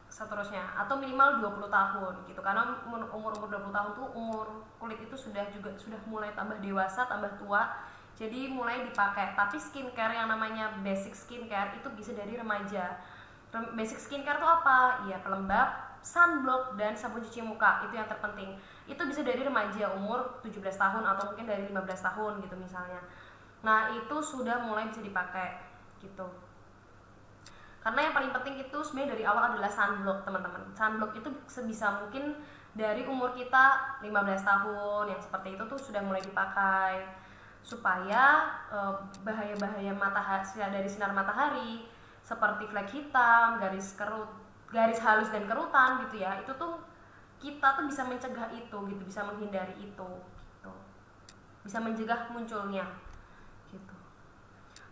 seterusnya, atau minimal 20 tahun gitu. Karena umur 20 tahun tuh umur kulit itu sudah mulai tambah dewasa, tambah tua. Jadi mulai dipakai. Tapi skincare yang namanya basic skincare itu bisa dari remaja. Basic skincare tuh apa? Ya pelembab, sunblock, dan sabun cuci muka. Itu yang terpenting. Itu bisa dari remaja umur 17 tahun atau mungkin dari 15 tahun gitu misalnya. Nah, itu sudah mulai bisa dipakai gitu. Karena yang paling penting itu sebenarnya dari awal adalah sunblock, teman-teman. Sunblock itu sebisa mungkin dari umur kita 15 tahun yang seperti itu tuh sudah mulai dipakai supaya bahaya-bahaya matahari dari sinar matahari seperti flek hitam, garis halus dan kerutan gitu ya. Itu tuh kita tuh bisa mencegah itu gitu, bisa menghindari itu gitu. Bisa mencegah munculnya gitu.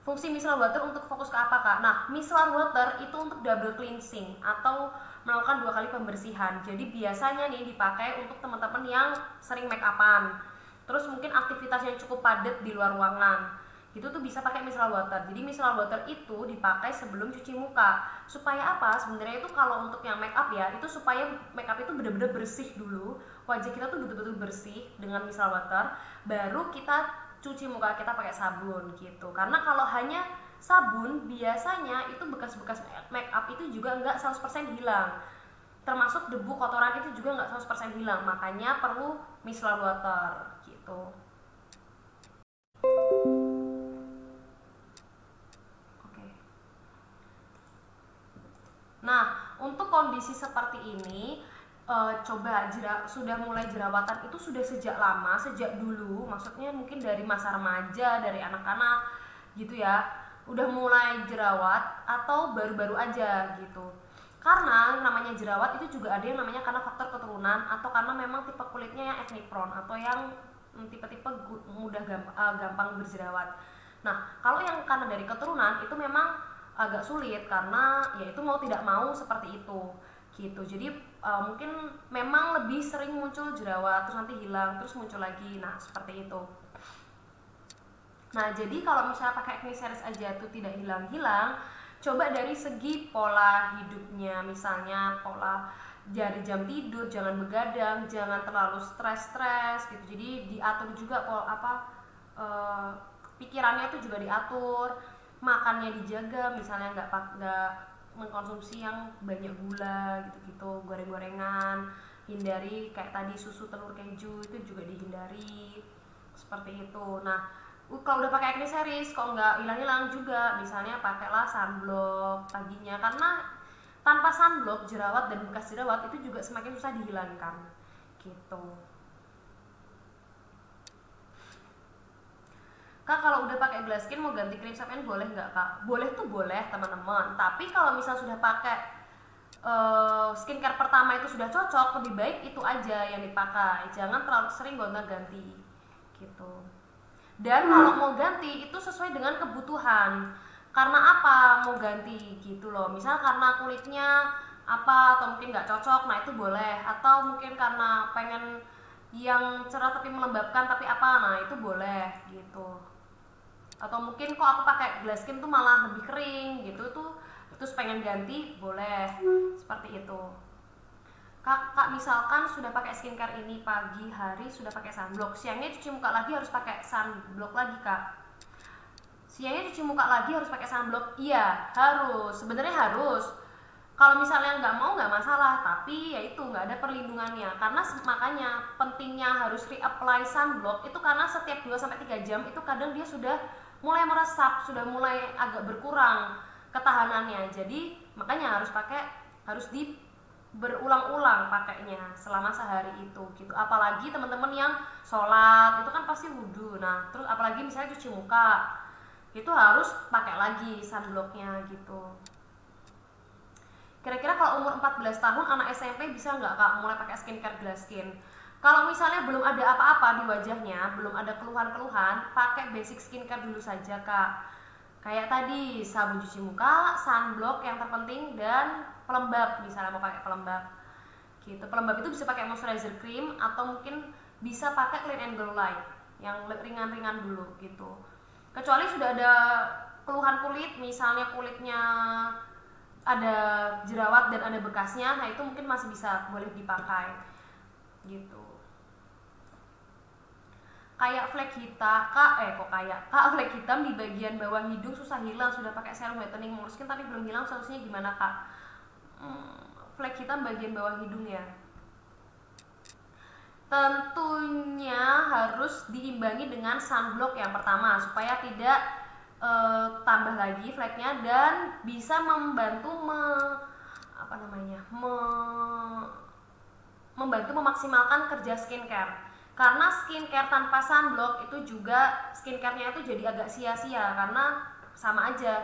Fungsi micellar water untuk fokus ke apa Kak? Nah, micellar water itu untuk double cleansing atau melakukan 2 kali pembersihan. Jadi biasanya nih dipakai untuk teman-teman yang sering make upan, terus mungkin aktivitas yang cukup padat di luar ruangan. Itu tuh bisa pakai micellar water. Jadi micellar water itu dipakai sebelum cuci muka. Supaya apa? Sebenarnya itu kalau untuk yang make up ya, itu supaya make up itu benar-benar bersih dulu. Wajah kita tuh betul-betul bersih dengan micellar water, baru kita cuci muka kita pakai sabun gitu. Karena kalau hanya sabun biasanya itu bekas-bekas make up itu juga nggak 100% hilang, termasuk debu kotoran itu juga nggak 100% hilang. Makanya perlu micellar water gitu. Oke. Nah, untuk kondisi seperti ini coba sudah mulai jerawatan itu sudah sejak lama, sejak dulu, maksudnya mungkin dari masa remaja, dari anak-anak gitu ya, udah mulai jerawat atau baru-baru aja gitu. Karena namanya jerawat itu juga ada yang namanya karena faktor keturunan atau karena memang tipe kulitnya yang acne prone atau yang tipe-tipe mudah gampang berjerawat. Nah, kalau yang karena dari keturunan itu memang agak sulit karena ya itu mau tidak mau seperti itu gitu. Jadi mungkin memang lebih sering muncul jerawat terus nanti hilang terus muncul lagi. Nah, seperti itu. Nah, jadi kalau misalnya pakai acne series aja tuh tidak hilang-hilang, coba dari segi pola hidupnya, misalnya pola dari jam tidur, jangan begadang, jangan terlalu stres gitu. Jadi diatur juga pikirannya tuh juga diatur, makannya dijaga, misalnya nggak mengkonsumsi yang banyak gula gitu-gitu, goreng-gorengan, hindari kayak tadi susu, telur, keju itu juga dihindari seperti itu. Nah, Kalau udah pakai acne series kok nggak hilang-hilang juga, misalnya pakailah sunblock paginya, karena tanpa sunblock jerawat dan bekas jerawat itu juga semakin susah dihilangkan gitu. Kak, kalau udah pakai glass skin mau ganti krim sampean boleh nggak kak? Boleh tuh boleh teman-teman, tapi kalau misal sudah pakai skincare pertama itu sudah cocok, lebih baik itu aja yang dipakai, jangan terlalu sering gonta-ganti gitu. Dan kalau mau ganti itu sesuai dengan kebutuhan, karena apa mau ganti gitu loh, misal karena kulitnya apa atau mungkin nggak cocok, nah itu boleh, atau mungkin karena pengen yang cerah tapi melembabkan tapi apa, nah itu boleh gitu. Atau mungkin kok aku pakai glass skin tuh malah lebih kering gitu, terus pengen ganti, boleh seperti itu. Kak, misalkan sudah pakai skincare ini pagi hari sudah pakai sunblock, siangnya cuci muka lagi harus pakai sunblock lagi kak? Siangnya cuci muka lagi harus pakai sunblock? Iya harus, sebenarnya harus. Kalau misalnya nggak mau nggak masalah, tapi ya itu nggak ada perlindungannya, karena makanya pentingnya harus reapply sunblock itu karena setiap 2-3 jam itu kadang dia sudah mulai meresap, sudah mulai agak berkurang ketahanannya, jadi makanya harus di berulang-ulang pakainya selama sehari itu gitu. Apalagi teman-teman yang sholat itu kan pasti wudhu, nah terus apalagi misalnya cuci muka itu harus pakai lagi sunblocknya gitu. Kira-kira kalau umur 14 tahun anak SMP bisa nggak kak mulai pakai skincare glass skin? Kalau misalnya belum ada apa-apa di wajahnya, belum ada keluhan-keluhan, pakai basic skincare dulu saja kak. Kayak tadi sabun cuci muka, sunblock yang terpenting, dan pelembab, misalnya mau pakai pelembab gitu. Pelembab itu bisa pakai moisturizer cream atau mungkin bisa pakai clean and glow light yang ringan-ringan dulu gitu. Kecuali sudah ada keluhan kulit, misalnya kulitnya ada jerawat dan ada bekasnya, nah itu mungkin masih bisa boleh dipakai gitu. Kayak flek hitam kak flek hitam di bagian bawah hidung susah hilang, sudah pakai serum whitening Morskin tapi belum hilang, solusinya gimana kak? Flek hitam bagian bawah hidung ya, tentunya harus diimbangi dengan sunblock yang pertama supaya tidak tambah lagi fleknya dan bisa membantu membantu memaksimalkan kerja skincare. Karena skincare tanpa sunblock itu juga skincare-nya itu jadi agak sia-sia, karena sama aja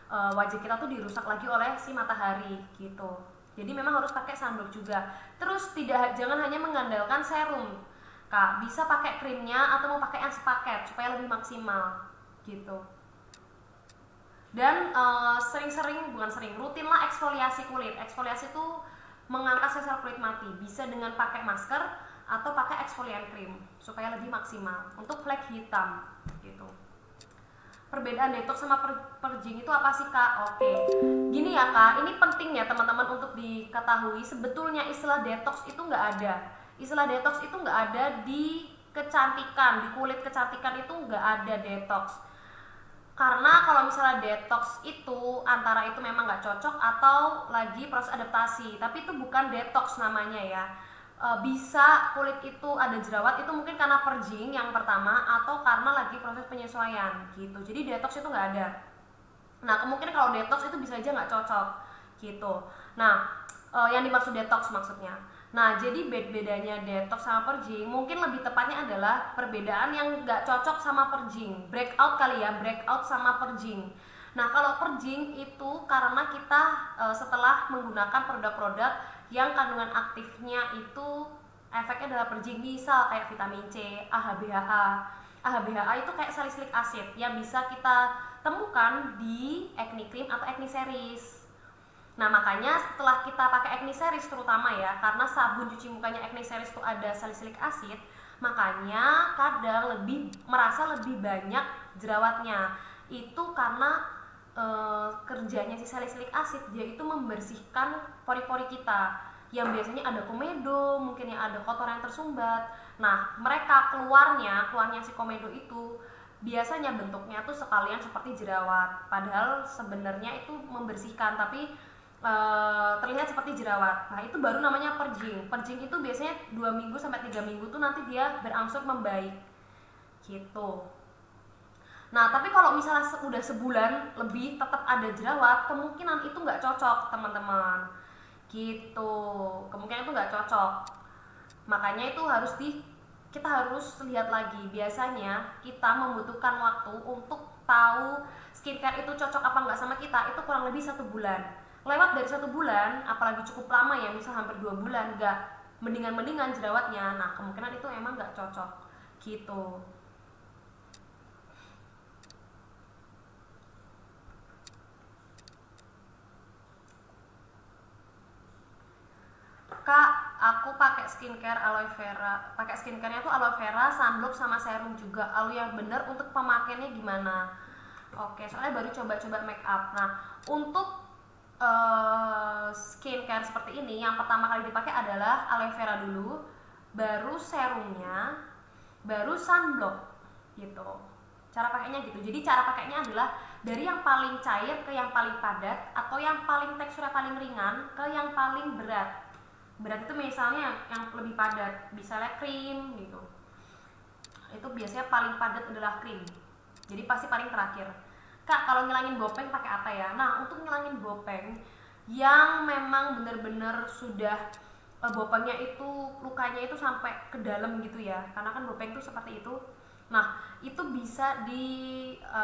wajah kita tuh dirusak lagi oleh si matahari gitu. Jadi memang harus pakai sunblock juga. Terus jangan hanya mengandalkan serum kak, bisa pakai krimnya atau mau pakai yang sepaket supaya lebih maksimal gitu. Dan rutinlah eksfoliasi kulit. Eksfoliasi itu mengangkat sel kulit mati, bisa dengan pakai masker atau pakai eksfolian krim supaya lebih maksimal untuk flek hitam gitu. Perbedaan detox sama purging itu apa sih kak? Oke, gini ya kak, ini penting ya teman-teman untuk diketahui. Sebetulnya istilah detox itu nggak ada. Istilah detox itu nggak ada di kecantikan, di kulit kecantikan itu nggak ada detox. Karena kalau misalnya detox itu antara itu memang nggak cocok atau lagi proses adaptasi, tapi itu bukan detox namanya ya. Bisa kulit itu ada jerawat itu mungkin karena purging yang pertama atau karena lagi proses penyesuaian gitu. Jadi detox itu nggak ada. Nah kemungkinan kalau detox itu bisa aja nggak cocok gitu. Nah yang dimaksud detox maksudnya. Nah jadi bedanya detox sama purging mungkin lebih tepatnya adalah perbedaan yang nggak cocok sama purging, breakout kali ya, breakout sama purging. Nah kalau purging itu karena kita setelah menggunakan produk-produk yang kandungan aktifnya itu efeknya adalah purging, misal kayak vitamin C, AHBHA. AHBHA itu kayak salicylic acid yang bisa kita temukan di acne cream atau acne series. Nah makanya setelah kita pakai acne series terutama ya, karena sabun cuci mukanya acne series itu ada salicylic acid, makanya kadang merasa lebih banyak jerawatnya. Itu karena kerjanya si salicylic acid, dia itu membersihkan pori-pori kita yang biasanya ada komedo, mungkin yang ada kotoran yang tersumbat. Nah keluarnya si komedo itu biasanya bentuknya tuh sekalian seperti jerawat, padahal sebenarnya itu membersihkan tapi terlihat seperti jerawat. Nah itu baru namanya purging. Purging itu biasanya 2-3 minggu tuh nanti dia berangsur membaik gitu. Nah, tapi kalau misalnya udah sebulan lebih tetap ada jerawat, kemungkinan itu nggak cocok, teman-teman. Gitu. Kemungkinan itu nggak cocok. Makanya itu kita harus lihat lagi. Biasanya kita membutuhkan waktu untuk tahu skincare itu cocok apa nggak sama kita, itu kurang lebih 1 bulan. Lewat dari 1 bulan, apalagi cukup lama ya, misal hampir 2 bulan, nggak mendingan jerawatnya, nah kemungkinan itu emang nggak cocok gitu. Kak, aku pakai skincare aloe vera. Pakai skincarenya tuh aloe vera, sunblock sama serum juga. Lalu yang bener untuk pemakaiannya gimana? Oke, soalnya baru coba-coba make up. Nah, untuk skincare seperti ini, yang pertama kali dipakai adalah aloe vera dulu, baru serumnya, baru sunblock gitu. Cara pakainya gitu. Jadi cara pakainya adalah dari yang paling cair ke yang paling padat, atau yang paling teksturnya paling ringan ke yang paling berat. Berat itu misalnya yang lebih padat, misalnya krim gitu. Itu biasanya paling padat adalah krim. Jadi pasti paling terakhir. Kak, kalau ngilangin bopeng pakai apa ya? Nah, untuk ngilangin bopeng yang memang benar-benar sudah bopengnya itu, lukanya itu sampai ke dalam gitu ya. Karena kan bopeng itu seperti itu. Nah, itu bisa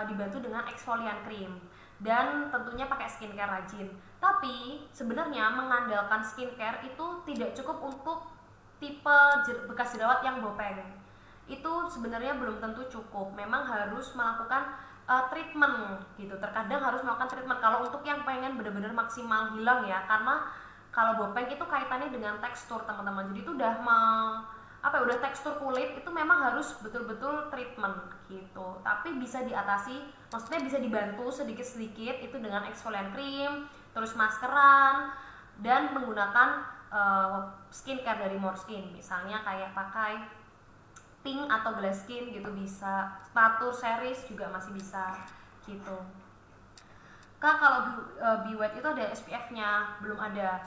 dibantu dengan eksfolian krim dan tentunya pakai skincare rajin. Tapi sebenarnya mengandalkan skincare itu tidak cukup untuk tipe bekas jerawat yang bopeng. Itu sebenarnya belum tentu cukup. Memang harus melakukan treatment gitu. Terkadang harus melakukan treatment kalau untuk yang pengen benar-benar maksimal hilang ya. Karena kalau bopeng itu kaitannya dengan tekstur, teman-teman. Jadi itu udah tekstur kulit, itu memang harus betul-betul treatment gitu. Tapi bisa diatasi, maksudnya bisa dibantu sedikit-sedikit itu dengan eksfolian krim, terus maskeran, dan menggunakan skincare dari Morskin. Misalnya kayak pakai Pink atau Glass Skin gitu bisa. Statur series juga masih bisa gitu. Kak, kalau Be White itu ada SPF-nya, belum ada.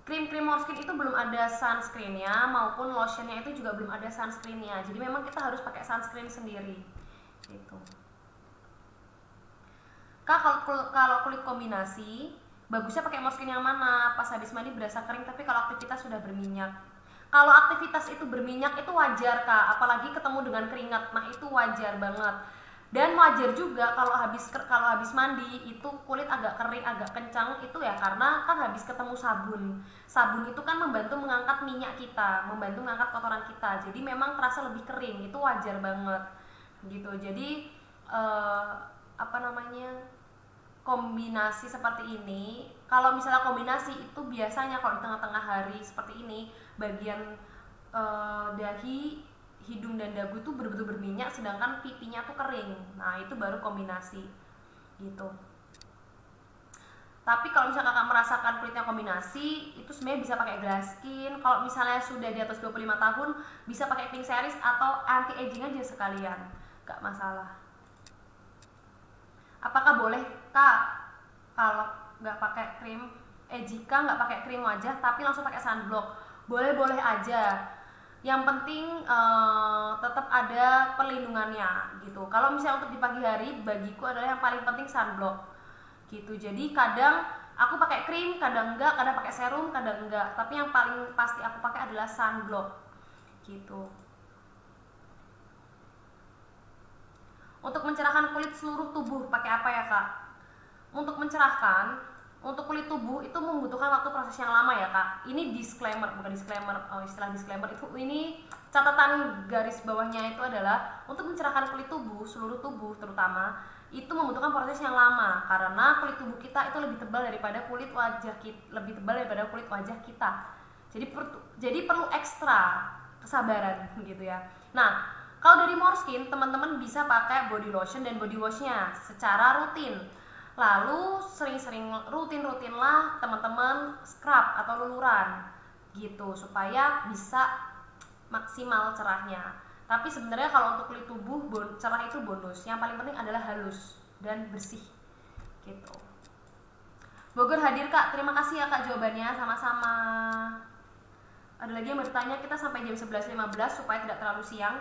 Krim-krim Morskin itu belum ada sunscreen-nya, maupun lotionnya itu juga belum ada sunscreen-nya. Jadi memang kita harus pakai sunscreen sendiri gitu. Kak, kalau kulit kombinasi bagusnya pakai Morskin yang mana? Pas habis mandi berasa kering, tapi kalau aktivitas sudah berminyak. Kalau aktivitas itu berminyak itu wajar, Kak, apalagi ketemu dengan keringat. Nah, itu wajar banget. Dan wajar juga kalau habis mandi itu kulit agak kering, agak kencang, itu ya karena kan habis ketemu sabun. Sabun itu kan membantu mengangkat minyak kita, membantu mengangkat kotoran kita. Jadi memang terasa lebih kering, itu wajar banget. Gitu. Jadi kombinasi seperti ini, kalau misalnya kombinasi itu biasanya kalau di tengah-tengah hari seperti ini, bagian dahi, hidung dan dagu itu betul-betul berminyak, sedangkan pipinya tuh kering. Nah, itu baru kombinasi gitu. Tapi kalau misalnya kakak merasakan kulitnya kombinasi, itu sebenarnya bisa pakai Glass Skin. Kalau misalnya sudah di atas 25 tahun, bisa pakai Pink Series atau anti aging aja sekalian, gak masalah. Apakah boleh, Kak, kalau nggak pakai krim, jika nggak pakai krim wajah tapi langsung pakai sunblock? Boleh-boleh aja. Yang penting tetap ada perlindungannya gitu. Kalau misalnya untuk di pagi hari, bagiku adalah yang paling penting sunblock gitu. Jadi kadang aku pakai krim, kadang enggak, kadang pakai serum, kadang enggak. Tapi yang paling pasti aku pakai adalah sunblock gitu. Untuk mencerahkan kulit seluruh tubuh pakai apa ya, Kak? Untuk mencerahkan, untuk kulit tubuh itu membutuhkan waktu proses yang lama ya, Kak. Ini disclaimer, bukan disclaimer. Istilah disclaimer itu, ini catatan garis bawahnya itu adalah untuk mencerahkan kulit tubuh, seluruh tubuh terutama, itu membutuhkan proses yang lama karena kulit tubuh kita itu lebih tebal daripada kulit wajah kita. Jadi perlu ekstra kesabaran gitu ya. Nah, kalau dari Morskin, teman-teman bisa pakai body lotion dan body washnya secara rutin. Lalu rutin-rutinlah teman-teman scrub atau luluran gitu supaya bisa maksimal cerahnya. Tapi sebenarnya kalau untuk kulit tubuh cerah itu bonus. Yang paling penting adalah halus dan bersih gitu. Bogor hadir, Kak. Terima kasih ya, Kak, jawabannya. Sama-sama. Ada lagi yang bertanya, kita sampai jam 11.15 supaya tidak terlalu siang.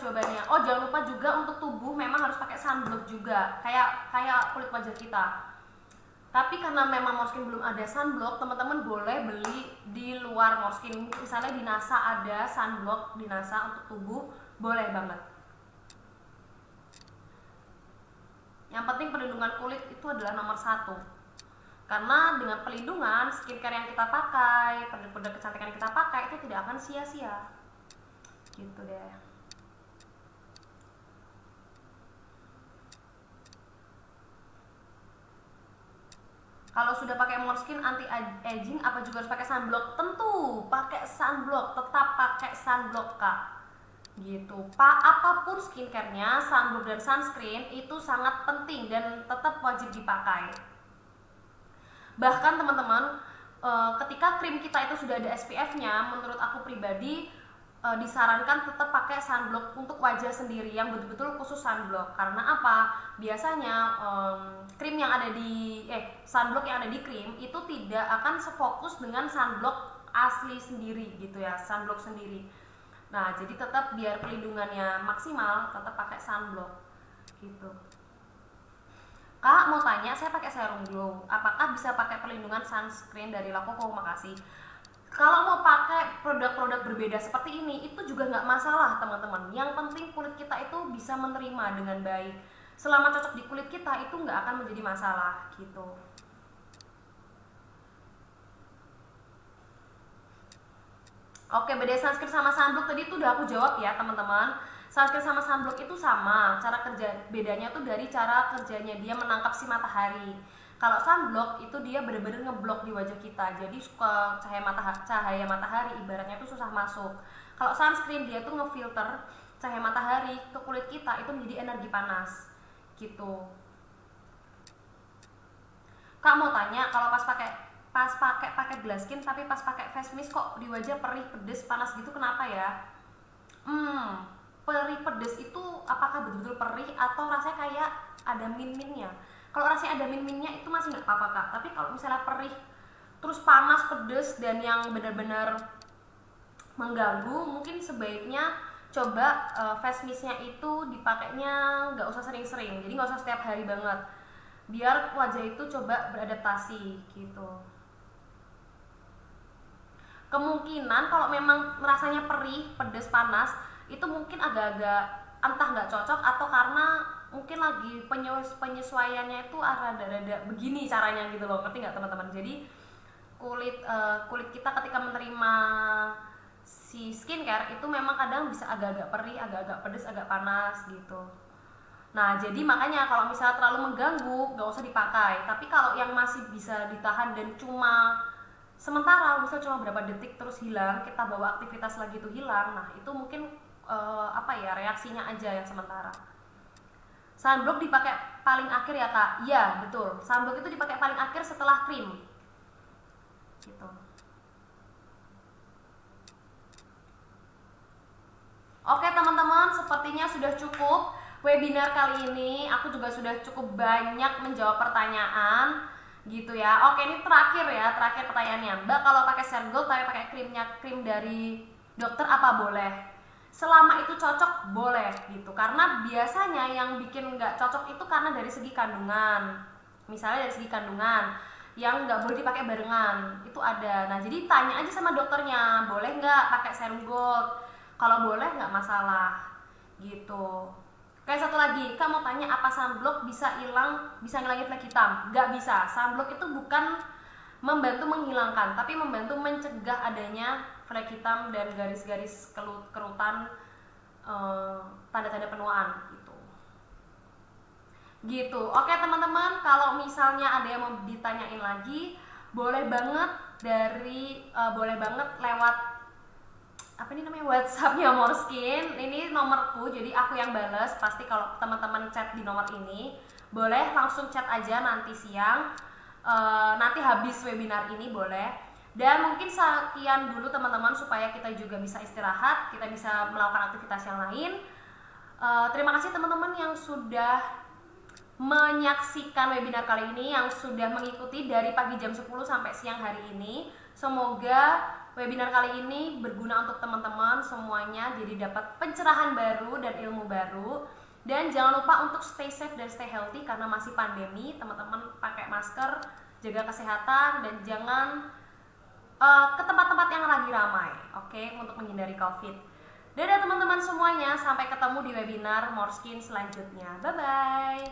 jawabannya. Oh, jangan lupa juga untuk tubuh memang harus pakai sunblock juga, kayak kulit wajah kita. Tapi karena memang Morskin belum ada sunblock, teman-teman boleh beli di luar Morskin. Misalnya di NASA ada sunblock di NASA untuk tubuh, boleh banget. Yang penting perlindungan kulit itu adalah nomor 1. Karena dengan pelindungan skincare yang kita pakai, produk-produk kecantikan yang kita pakai itu tidak akan sia-sia. Gitu deh. Kalau sudah pakai Morskin anti aging, apa juga harus pakai sunblock? Tentu pakai sunblock, tetap pakai sunblock Kak. Gitu. Apapun skincarenya, sunblock dan sunscreen itu sangat penting dan tetap wajib dipakai. Bahkan teman-teman, ketika krim kita itu sudah ada SPF-nya, menurut aku pribadi disarankan tetap pakai sunblock untuk wajah sendiri yang betul-betul khusus sunblock. Karena apa? Biasanya krim yang ada di sunblock yang ada di krim itu tidak akan sefokus dengan sunblock asli sendiri gitu ya, sunblock sendiri. Nah, jadi tetap biar pelindungannya maksimal, tetap pakai sunblock gitu. Kak mau tanya, saya pakai serum glow, apakah bisa pakai perlindungan sunscreen dari La Coco? Makasih. Kalau mau pakai produk-produk berbeda seperti ini, itu juga nggak masalah teman-teman. Yang penting kulit kita itu bisa menerima dengan baik. Selama cocok di kulit kita, itu nggak akan menjadi masalah gitu. Oke, beda sunscreen sama sunblock tadi itu udah aku jawab ya teman-teman. Sunscreen sama sunblock itu sama, cara kerja bedanya tuh dari cara kerjanya dia menangkap si matahari. Kalau sunblock itu dia benar-benar ngeblok di wajah kita, jadi cahaya matahari ibaratnya itu susah masuk. Kalau sunscreen dia tuh ngefilter cahaya matahari ke kulit kita itu menjadi energi panas, gitu. Kak mau tanya, kalau pas pakai glass skin tapi pas pakai face mist kok di wajah perih, pedes, panas gitu, kenapa ya? Perih pedes itu apakah betul-betul perih atau rasanya kayak ada min-minnya? Kalau rasanya ada min-minnya itu masih nggak apa-apa Kak, tapi kalau misalnya perih terus panas, pedes, dan yang benar-benar mengganggu, mungkin sebaiknya coba face mistnya itu dipakainya nggak usah sering-sering, jadi nggak usah setiap hari banget, biar wajah itu coba beradaptasi gitu. Kemungkinan kalau memang rasanya perih, pedes, panas, itu mungkin agak-agak entah nggak cocok atau karena mungkin lagi penyesuaiannya itu rada-rada begini caranya gitu loh, ngerti nggak teman-teman? Jadi kulit kita ketika menerima si skincare itu memang kadang bisa agak-agak perih, agak-agak pedes, agak panas gitu. Nah, jadi makanya kalau misalnya terlalu mengganggu nggak usah dipakai. Tapi kalau yang masih bisa ditahan dan cuma sementara, misalnya cuma berapa detik terus hilang, kita bawa aktivitas lagi itu hilang, nah itu mungkin reaksinya aja yang sementara. Sunblock dipakai paling akhir ya Kak? Iya betul, sunblock itu dipakai paling akhir setelah krim gitu. Oke teman-teman, sepertinya sudah cukup webinar kali ini. Aku juga sudah cukup banyak menjawab pertanyaan gitu ya. Oke, ini terakhir pertanyaannya. Mbak, kalau pakai Sergol tapi pakai krim dari dokter apa boleh? Selama itu cocok boleh gitu, karena biasanya yang bikin nggak cocok itu karena dari segi kandungan. Misalnya dari segi kandungan yang nggak boleh dipakai barengan itu ada. Nah, jadi tanya aja sama dokternya, boleh nggak pakai serum gold? Kalau boleh nggak masalah gitu. Kayak satu lagi, Kak mau tanya, apa sunblock bisa ngilangin flek hitam? Nggak bisa. Sunblock itu bukan membantu menghilangkan, tapi membantu mencegah adanya flek hitam dan garis-garis kerutan, tanda-tanda penuaan gitu. Gitu. Oke teman-teman, kalau misalnya ada yang mau ditanyain lagi, boleh banget lewat WhatsAppnya Morskin. Ini nomorku, jadi aku yang bales. Pasti kalau teman-teman chat di nomor ini, boleh langsung chat aja nanti siang. Nanti habis webinar ini boleh. Dan mungkin sekian dulu teman-teman, supaya kita juga bisa istirahat, kita bisa melakukan aktivitas yang lain. Terima kasih teman-teman yang sudah menyaksikan webinar kali ini, yang sudah mengikuti dari pagi jam 10 sampai siang hari ini. Semoga webinar kali ini berguna untuk teman-teman semuanya, jadi dapat pencerahan baru dan ilmu baru. Dan jangan lupa untuk stay safe dan stay healthy karena masih pandemi. Teman-teman pakai masker, jaga kesehatan, dan jangan ke tempat-tempat yang lagi ramai, oke, untuk menghindari COVID. Dadah teman-teman semuanya, sampai ketemu di webinar Moreskin selanjutnya. Bye-bye.